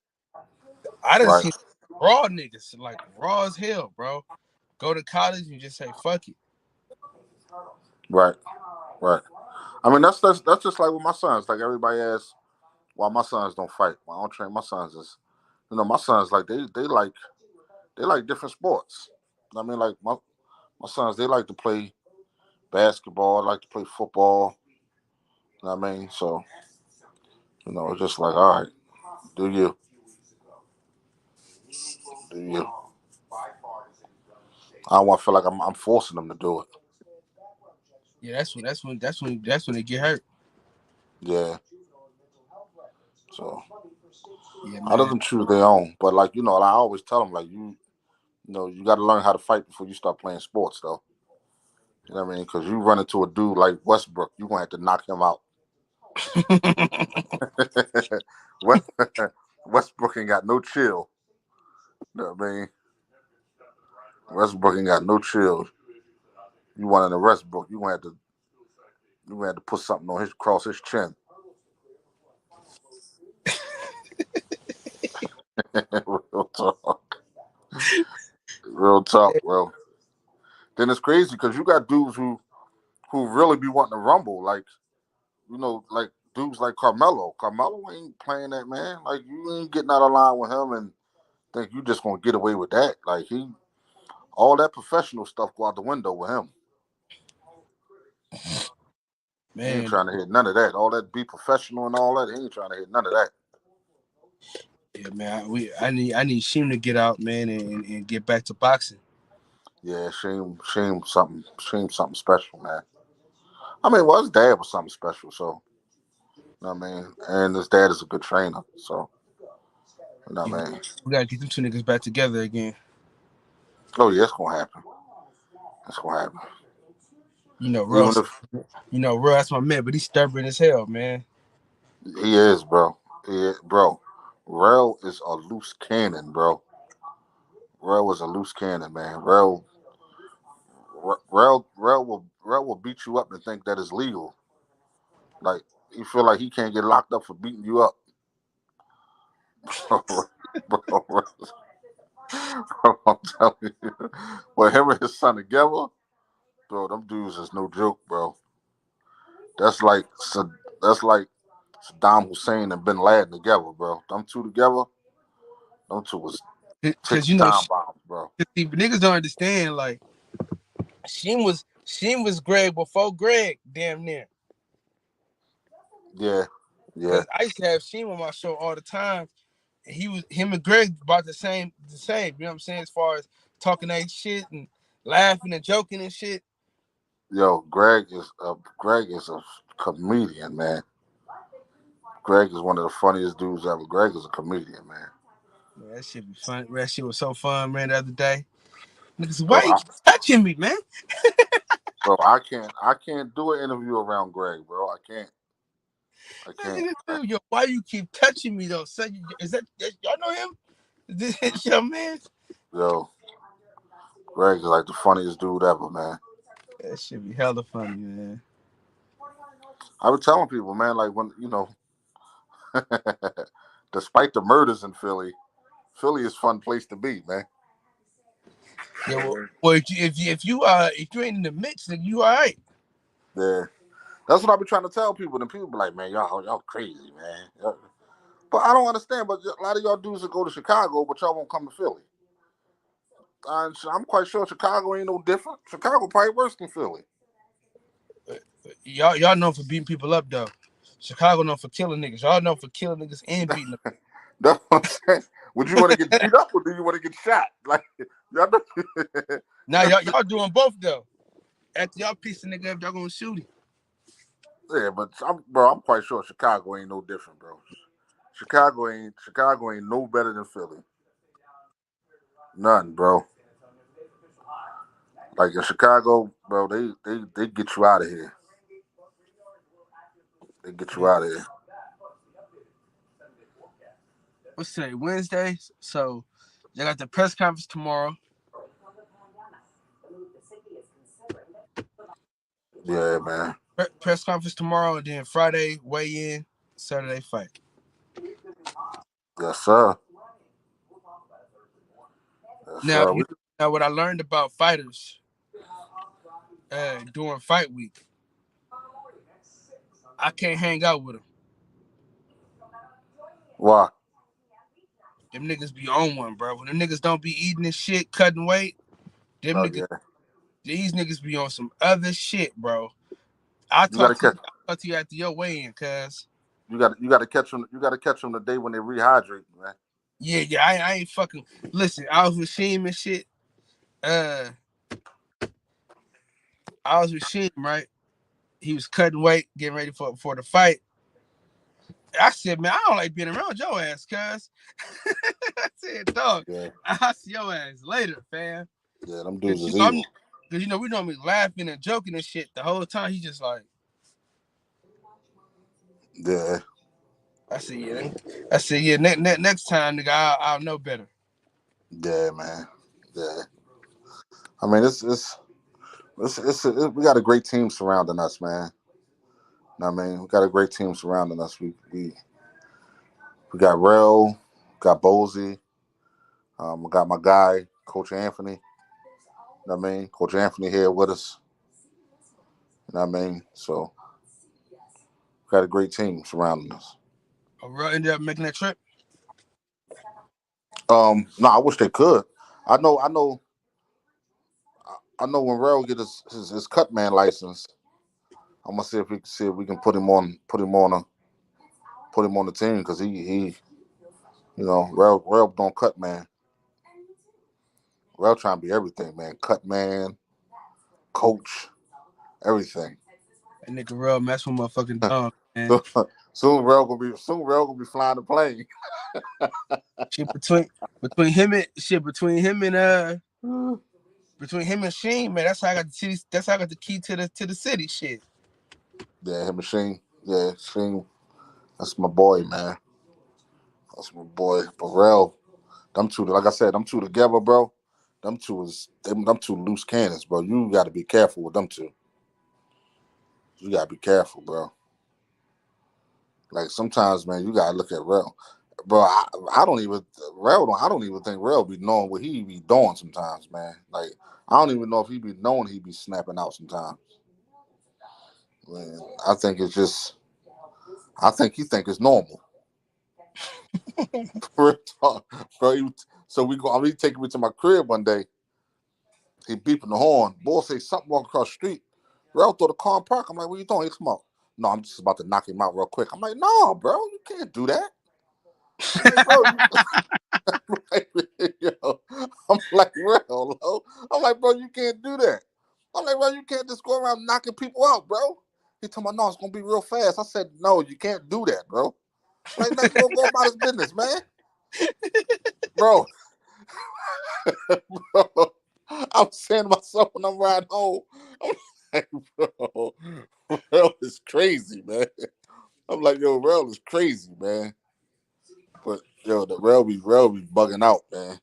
Speaker 2: I done
Speaker 3: right,
Speaker 2: seen raw niggas like raw as hell, bro. Go to college and just say fuck it.
Speaker 3: right, right. I mean, that's just like with my sons. Like everybody asks, why my sons don't fight. Why I don't train my sons is, my sons like they like different sports. I mean, like my sons, they like to play basketball, like to play football. You know what I mean? So, it's just like, all right, do you, do you? I don't want to feel like I'm forcing them to do it.
Speaker 2: Yeah, that's when they get hurt.
Speaker 3: Yeah. So
Speaker 2: Yeah,
Speaker 3: I let
Speaker 2: man.
Speaker 3: them choose their own. But like, I always tell them like you got to learn how to fight before you start playing sports, though. You know what I mean? Because you run into a dude like Westbrook, you're gonna have to knock him out. Westbrook ain't got no chill. You know what I mean? Westbrook ain't got no chill. You want to Westbrook, you gonna have to put something on his across his chin. Real talk. Real talk, bro. Then it's crazy because you got dudes who really be wanting to rumble, like dudes like Carmelo. Carmelo ain't playing that, man. Like, you ain't getting out of line with him and think you just gonna get away with that. Like, all that professional stuff go out the window with him.
Speaker 2: Man,
Speaker 3: he ain't trying to hit none of that. All that be professional and all that. He ain't trying to hit none of that.
Speaker 2: Yeah, man. I need Sheem to get out, man, and get back to boxing.
Speaker 3: Yeah, Sheem something special, man. I mean, well, his dad was something special, so you know what I mean. And his dad is a good trainer, so you know what I mean.
Speaker 2: We gotta get them two niggas back together again.
Speaker 3: Oh yeah, it's gonna happen. It's gonna happen.
Speaker 2: You know,
Speaker 3: Even
Speaker 2: Russ.
Speaker 3: if
Speaker 2: Russ, that's my man, but he's stubborn as hell, man.
Speaker 3: he is, bro. Bro. Rel is a loose cannon, bro. Rel is a loose cannon, man. Rel will beat you up and think that is legal. Like, you feel like he can't get locked up for beating you up. bro, I'm telling you. Well, him and his son together, bro, them dudes is no joke, bro. That's like Saddam Hussein and Bin Laden together, bro. Them two together, them two was
Speaker 2: Because
Speaker 3: ticking time bombs, bro.
Speaker 2: see, niggas don't understand. Like, Sheem was Greg before Greg, damn near.
Speaker 3: Yeah.
Speaker 2: Because I used to have Sheem on my show all the time. And him and Greg about the same. You know what I'm saying? As far as talking that shit and laughing and joking and shit.
Speaker 3: Yo, Greg is a comedian, man. Greg is one of the funniest dudes ever. Greg is a comedian, man.
Speaker 2: Man, that shit be fun. That shit was so fun, man, the other day. Niggas, why
Speaker 3: Bro,
Speaker 2: you keep touching me, man?
Speaker 3: I can't do an interview around Greg, bro. I can't.
Speaker 2: Yo, why you keep touching me though? Son, is that y'all know him? Is this your man?
Speaker 3: Yo, Greg is like the funniest dude ever, man.
Speaker 2: That shit be hella funny, man.
Speaker 3: I was telling people, man, like when despite the murders in Philly is a fun place to be, man.
Speaker 2: Yeah, well, if you ain't in the mix, then you all right.
Speaker 3: Yeah, that's what I be trying to tell people. And people be like, man, y'all crazy, man. But I don't understand. But a lot of y'all dudes that go to Chicago, but y'all won't come to Philly. I'm quite sure Chicago ain't no different. Chicago probably worse than Philly.
Speaker 2: Y'all known for beating people up though. Chicago known for killing niggas. Y'all known for killing niggas and beating them.
Speaker 3: That's what I'm saying. Would you want to get beat up or do you want to get shot? Like, y'all
Speaker 2: now y'all doing both though. After y'all piece of nigga up, y'all gonna shoot him.
Speaker 3: Yeah, but I'm quite sure Chicago ain't no different, bro. Chicago ain't no better than Philly. None, bro. Like in Chicago, bro, they get you out of here. They get you out of here.
Speaker 2: What's today? Wednesday. So they got the press conference tomorrow.
Speaker 3: Yeah, man.
Speaker 2: Press conference tomorrow, and then Friday weigh in, Saturday fight.
Speaker 3: Yes, sir. Yes,
Speaker 2: Now,
Speaker 3: sir.
Speaker 2: now what I learned about fighters during fight week, I can't hang out with them.
Speaker 3: Why?
Speaker 2: Them niggas be on one, bro. When them niggas don't be eating this shit, cutting weight, these niggas be on some other shit, bro. I'll talk to you after your weigh-in, cuz.
Speaker 3: You got to catch them. You got to catch them the day when they rehydrate, man.
Speaker 2: Yeah. I ain't fucking. Listen, I was with Sheem and shit. I was with Sheem, right? He was cutting weight, getting ready for the fight. I said, man, I don't like being around your ass, cuz. I said, dog, I'll see your ass later, fam.
Speaker 3: Yeah, them dudes is evil.
Speaker 2: Because, we normally laughing and joking and shit the whole time. He just like.
Speaker 3: Yeah.
Speaker 2: I said, yeah, next time, nigga, I'll know better.
Speaker 3: Yeah, man. Yeah. I mean, we got a great team surrounding us, man. I mean, we got a great team surrounding us. We got Rel, got Bosey, we got my guy, Coach Anthony. You know what I mean? Coach Anthony here with us. You know what I mean? So Got a great team surrounding us.
Speaker 2: Real ended up making that trip.
Speaker 3: No, I wish they could. I know. When Rail get his cut man license, I'm gonna see if we can put him on the team because he Rail don't cut man. Rail trying to be everything, man. Cut man, coach, everything.
Speaker 2: That nigga real mess with motherfucking dog, man.
Speaker 3: Soon Rail gonna be flying the plane.
Speaker 2: Shit between him and between him and Sheen, man. That's how I got the city. That's how I got the key to the city. Shit.
Speaker 3: Yeah, him and Sheen. Yeah, Sheen. That's my boy, man. That's my boy. But Rail, them two, like I said, them two together, bro. Them two loose cannons, bro. You got to be careful with them two. You got to be careful, bro. Like sometimes, man, you gotta look at Rail, bro. I don't even think Rail be knowing what he be doing sometimes, man. Like I don't even know if he be knowing he be snapping out sometimes. Man, I think he think it's normal. Real talk, bro. So he taking me to my crib one day. He beeping the horn. Boy say something walking across the street. Rail throw the car in park. I'm like, what you doing? He come out. No, I'm just about to knock him out real quick. I'm like, no, bro, you can't do that. I'm like, bro, I'm like, bro, you can't do that. I'm like, bro, you can't just go around knocking people out, bro. He told me, no, it's gonna be real fast. I said, no, you can't do that, bro. Like, go about his business, man. Bro. Bro. I'm saying to myself when I'm riding home, I'm like, bro, Rail is crazy, man. I'm like, yo, Rail is crazy, man. But yo, the Rail be bugging out, man.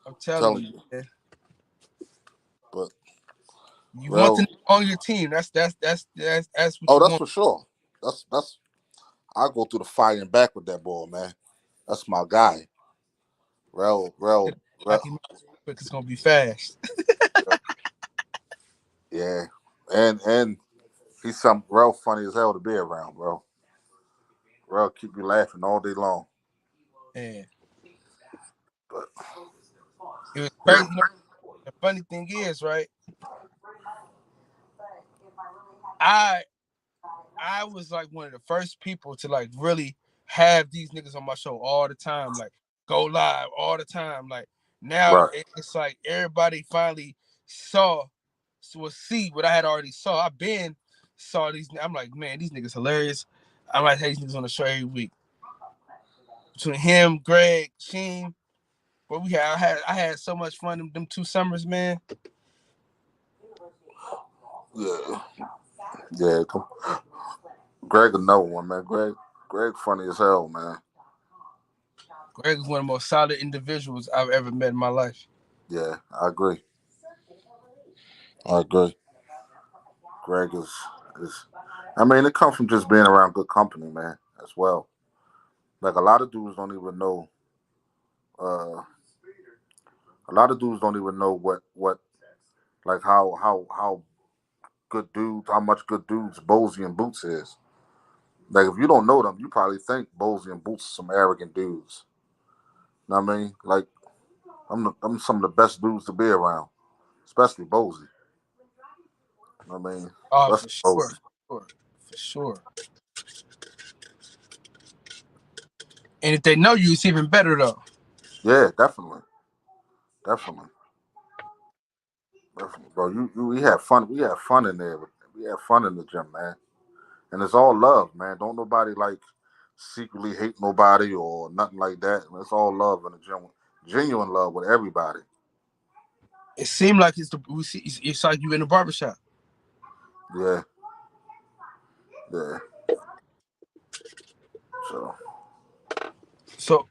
Speaker 2: I'm telling you, man.
Speaker 3: But
Speaker 2: you want to on your team. That's what you
Speaker 3: that's
Speaker 2: want.
Speaker 3: for sure. That's I go through the fire and back with that ball, man. That's my guy. Rail.
Speaker 2: It's gonna be fast.
Speaker 3: Yeah, and he's some Rail funny as hell to be around, bro. Rail keep you laughing all day long.
Speaker 2: Yeah.
Speaker 3: But
Speaker 2: It was crazy. You know, the funny thing is, right? I was like one of the first people to like really have these niggas on my show all the time, like go live all the time. Like now it's like everybody finally will see what I had already saw. I've been saw these. I'm like, man, these niggas hilarious. I might have these niggas on the show every week. Between him, Greg, Sheen, but I had so much fun them 2 summers, man.
Speaker 3: Yeah. Greg another one, man. Greg funny as hell, man.
Speaker 2: Greg is one of the most solid individuals I've ever met in my life.
Speaker 3: Yeah, I agree. Greg is I mean, it comes from just being around good company, man, as well. Like a lot of dudes don't even know what like how good dudes, how much good dudes Bosey and Boots is. Like if you don't know them, you probably think Bosey and Boots are some arrogant dudes. You know what I mean? Like I'm some of the best dudes to be around, especially Bosey. You know what I mean?
Speaker 2: Oh,
Speaker 3: Especially Bosey.
Speaker 2: for sure. And if they know you, it's even better though.
Speaker 3: Yeah, definitely, bro. We had fun. We had fun in there. We had fun in the gym, man. And it's all love, man. Don't nobody like secretly hate nobody or nothing like that. It's all love in the gym, genuine love with everybody.
Speaker 2: It seemed like it's like you in the barbershop.
Speaker 3: Yeah.
Speaker 2: So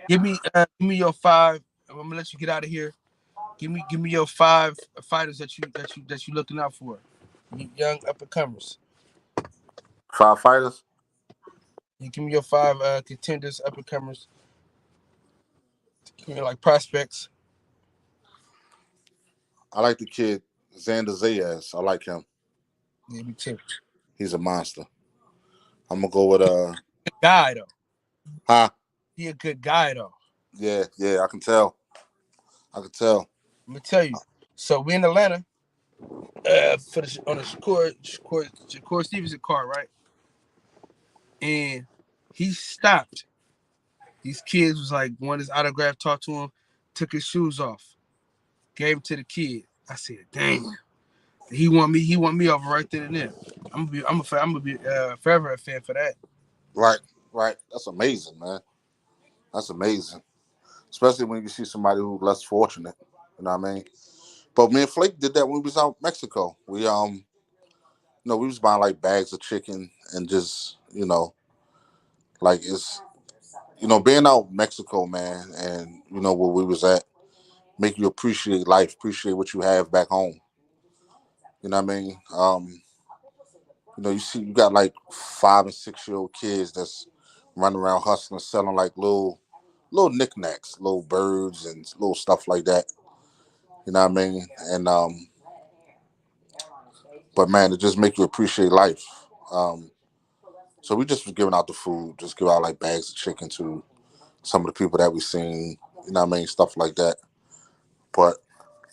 Speaker 2: give me your 5. I'm gonna let you get out of here. Give me your 5 fighters that you looking out for. Young up and comers.
Speaker 3: 5 fighters.
Speaker 2: You give me your 5 contenders, up and comers. Give me like prospects.
Speaker 3: I like the kid Xander Zayas. I like him.
Speaker 2: Yeah, me too.
Speaker 3: He's a monster. I'm gonna go with
Speaker 2: Good guy though.
Speaker 3: huh?
Speaker 2: He a good guy though.
Speaker 3: Yeah, yeah, I can tell. I can tell.
Speaker 2: Let me tell you. So we in Atlanta for the on the Shakur Stevenson car, right? And he stopped. These kids was like, wanted his autograph, talked to him, took his shoes off, gave him to the kid. I said, "Damn, he want me. He want me over right then and there. I'm gonna be forever a fan for that."
Speaker 3: Right, right. That's amazing, man. That's amazing. Especially when you see somebody who's less fortunate. You know what I mean? But me and Flake did that when we was out in Mexico. We was buying like bags of chicken and just, like it's, being out in Mexico, man, and where we was at, make you appreciate life, appreciate what you have back home. You know what I mean? You got like 5 and 6 year old kids that's running around hustling, selling like little knickknacks, little birds and little stuff like that. You know what I mean? And but man, it just make you appreciate life. Um, so we just was giving out the food, just give out like bags of chicken to some of the people that we seen. You know what I mean? Stuff like that. But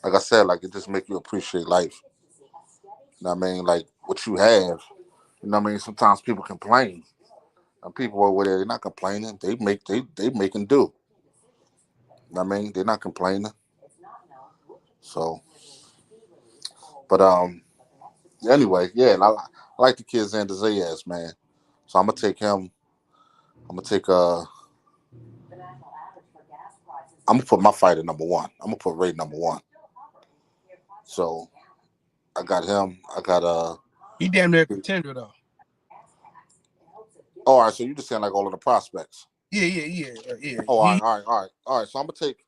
Speaker 3: like I said, like it just make you appreciate life. You know what I mean? Like what you have. You know what I mean? Sometimes people complain. And people over there, they're not complaining. They making do. You know what I mean? They're not complaining. So, but anyway, yeah, I like the kid Xander Zayas, man. So I'm gonna take him. I'm gonna take I'm gonna put my fighter number one. I'm gonna put Ray number one. So I got him. I got
Speaker 2: He damn near a contender though.
Speaker 3: Oh, all right. So you just saying like all of the prospects.
Speaker 2: Yeah.
Speaker 3: Oh, all right, all right, all right, all right. So I'm gonna take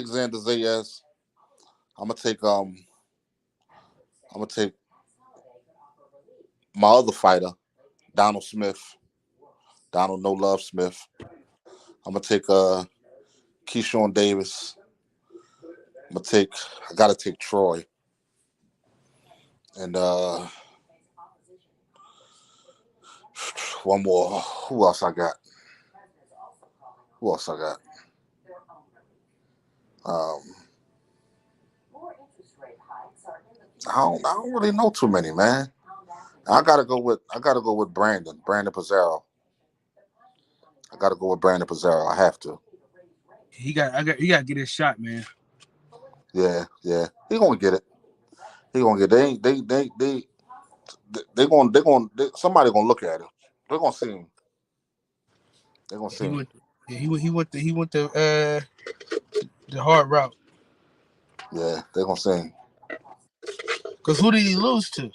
Speaker 3: Xander Zayas. I'm gonna take I'm gonna take my other fighter, Donald Smith, Donald No Love Smith. I'm gonna take Keyshawn Davis. I gotta take Troy. And one more. Who else I got? Who else I got? Um, I don't really know too many, man. I gotta go with Brandon Pizarro. I gotta go with Brandon Pizarro. I have to.
Speaker 2: He got to get his shot, man.
Speaker 3: Yeah, yeah. He gonna get it. He gonna get. They ain't. Somebody gonna look at him. They're gonna see him. They're gonna see
Speaker 2: He
Speaker 3: him.
Speaker 2: went. Yeah, he went the hard route.
Speaker 3: Yeah, they're gonna see him.
Speaker 2: Cause who did he lose to?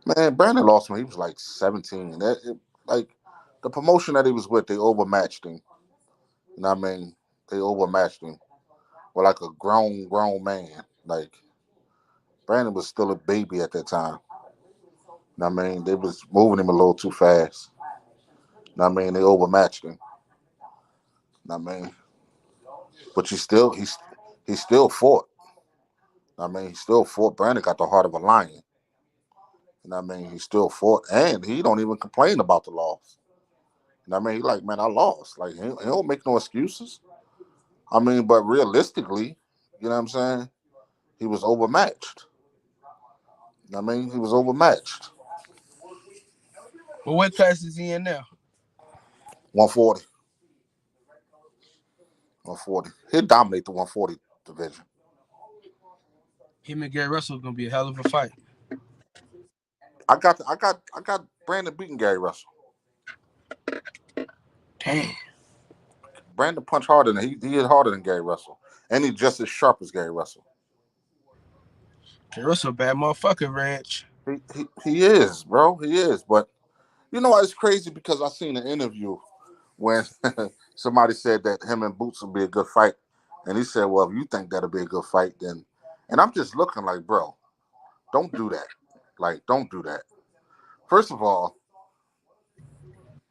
Speaker 3: Man, Brandon lost when he was like 17. Like the promotion that he was with, they overmatched him. You know what I mean? They overmatched him. With like a grown man. Like Brandon was still a baby at that time. You know what I mean? They was moving him a little too fast. You know what I mean? They overmatched him. You know what I mean? But he still fought. You know what I mean? He still fought. Brandon got the heart of a lion. You know what I mean? He still fought. And he don't even complain about the loss. You know what I mean? He like, man, I lost. Like he don't make no excuses. I mean, but realistically, you know what I'm saying? He was overmatched. You know what I mean? He was overmatched.
Speaker 2: But what class is he in now?
Speaker 3: 140. 140. He'll dominate the 140 division.
Speaker 2: Him and Gary Russell gonna be a hell of a fight.
Speaker 3: I got Brandon beating Gary Russell.
Speaker 2: Damn.
Speaker 3: Brandon punched harder than he hit harder than Gary Russell. And he's just as sharp as Gary Russell.
Speaker 2: Gary Russell a bad motherfucker, Ranch.
Speaker 3: He is, bro. He is. But you know what? It's crazy because I seen an interview when somebody said that him and Boots would be a good fight. And he said, well, if you think that'll be a good fight, then. And I'm just looking like, bro, don't do that. Like, don't do that. First of all,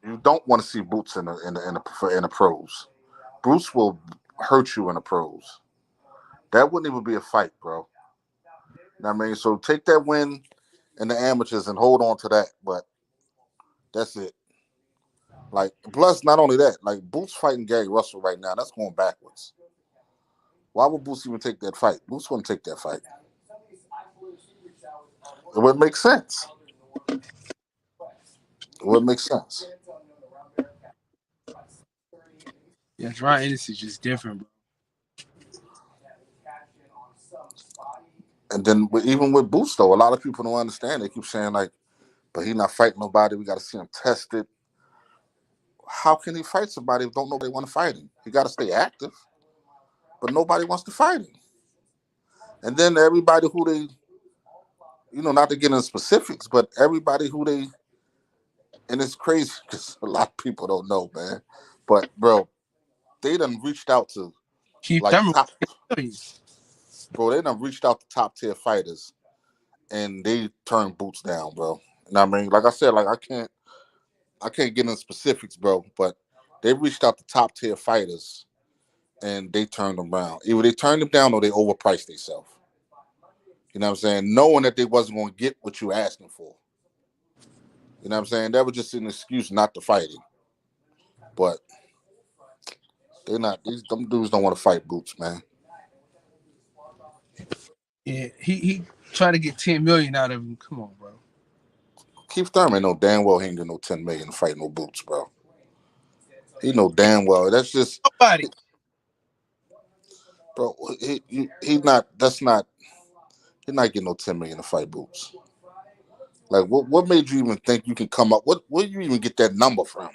Speaker 3: you don't want to see Boots in the pros. Boots will hurt you in the pros. That wouldn't even be a fight, bro. You know what I mean? So take that win in the amateurs and hold on to that. But that's it. Like, plus, not only that, like, Boots fighting Gary Russell right now, that's going backwards. Why would Boots even take that fight? Boots wouldn't take that fight. It wouldn't make sense. It wouldn't make sense.
Speaker 2: Yeah, Ryan Anderson is just different, bro.
Speaker 3: And then even with Boots, though, a lot of people don't understand. They keep saying, like, but he not fighting nobody. We got to see him tested. How can he fight somebody if don't nobody want to fight him? He got to stay active, but nobody wants to fight him. And then everybody who they, not to get into specifics, but everybody who they, and it's crazy because a lot of people don't know, man. But bro, they done reached out to
Speaker 2: Keith
Speaker 3: like top,
Speaker 2: bro.
Speaker 3: They done reached out to top tier fighters, and they turned Boots down, bro. You know what I mean? Like I said, like I can't get into specifics, bro, but they reached out to top tier fighters and they turned them down. Either they turned them down or they overpriced themselves. You know what I'm saying? Knowing that they wasn't going to get what you asking for. You know what I'm saying? That was just an excuse not to fight him. But them dudes don't want to fight Boots, man.
Speaker 2: Yeah, he tried to get $10 million out of him. Come on, bro.
Speaker 3: Keith Thurman know damn well he ain't get no $10 million to fight no Boots, bro. He know damn well. That's just
Speaker 2: nobody.
Speaker 3: Bro, he's not getting no $10 million to fight Boots. Like what made you even think you can come up? Where do you even get that number from?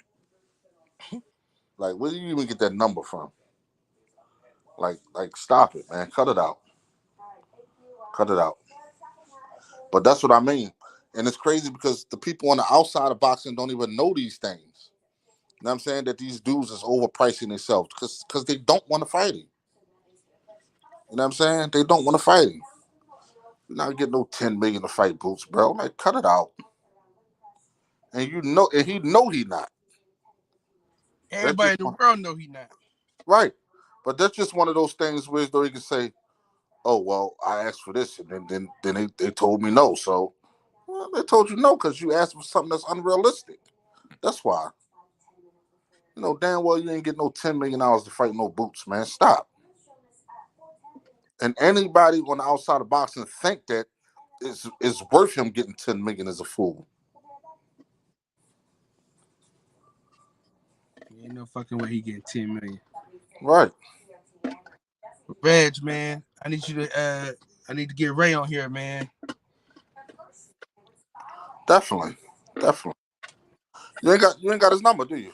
Speaker 3: Like, where do you even get that number from? Like stop it, man. Cut it out. Cut it out. But that's what I mean. And it's crazy because the people on the outside of boxing don't even know these things. You know what I'm saying? That these dudes is overpricing themselves because they don't want to fight him. You know what I'm saying? They don't want to fight him. You're not getting no $10 million to fight Boots, bro. Like, cut it out. And he not.
Speaker 2: Everybody in the world know he not.
Speaker 3: Right. But that's just one of those things where though he can say, oh, well, I asked for this, and then they told me no. So, well, they told you no because you asked for something that's unrealistic. That's why. Damn well you ain't getting no $10 million to fight no Boots, man. Stop. And anybody on the outside of boxing think that it's worth him getting $10 million is a fool.
Speaker 2: Ain't no fucking way he getting $10 million.
Speaker 3: Right.
Speaker 2: Reg, man, I need to get Ray on here, man.
Speaker 3: Definitely. You ain't got his number, do you?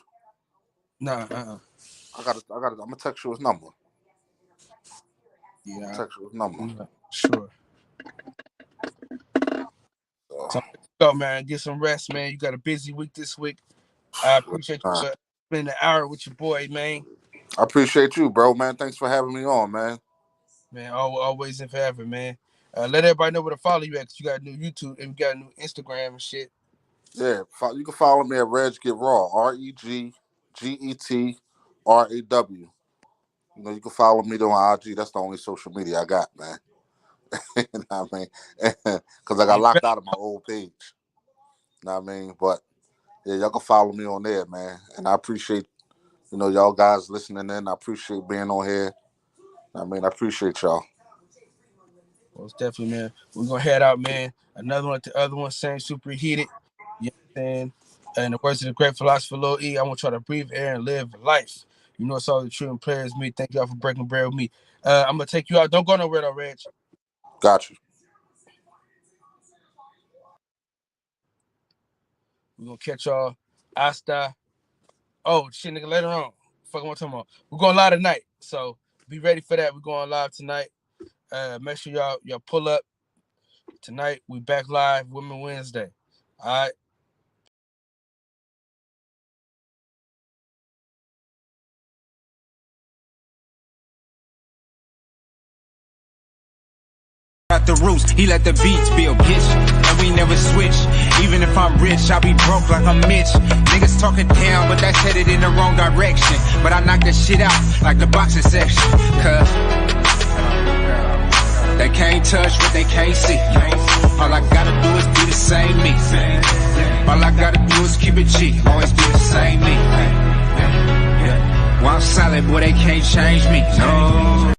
Speaker 2: Nah,
Speaker 3: I got it. I'm gonna text you his number.
Speaker 2: Yeah.
Speaker 3: Text you his number.
Speaker 2: Sure. So go, man. Get some rest, man. You got a busy week this week. I appreciate you spending an hour with your boy, man.
Speaker 3: I appreciate you, bro, man. Thanks for having me on, man.
Speaker 2: Man, always and forever, man. Let everybody know where to follow you at, because you got a new YouTube and we got a new Instagram and shit.
Speaker 3: Yeah, you can follow me at Reg Get Raw, REGGETRAW. You can follow me on IG. That's the only social media I got, man. You know what I mean? Because I got locked out of my old page. You know what I mean? But yeah, y'all can follow me on there, man. And I appreciate, y'all guys listening in. I appreciate being on here. I appreciate y'all.
Speaker 2: Most definitely, man. We're going to head out, man. Another one to the other one, same super heated. You know what I'm saying? In the words of the great philosopher Lil E, I want y'all to breathe air and live life. It's all the true and players me. Thank y'all for breaking bread with me. I'm going to take you out. Don't go nowhere though, Reg.
Speaker 3: Got you.
Speaker 2: We're going to catch y'all. Hasta. Oh, shit, nigga, later on. Fuck what I'm talking about. We're going live tonight. So be ready for that. We're going live tonight. Make sure y'all pull up. Tonight, we back live, Women Wednesday. All right.
Speaker 1: Out the roots, he let the beats build, bitch. And we never switch. Even if I'm rich, I'll be broke like I'm Mitch. Niggas talking down, but that's headed in the wrong direction. But I knock that shit out like the boxing section. Cause they can't touch what they can't see. All I gotta do is be the same me. All I gotta do is keep it G. Always be the same me. While I'm solid, boy, they can't change me. No.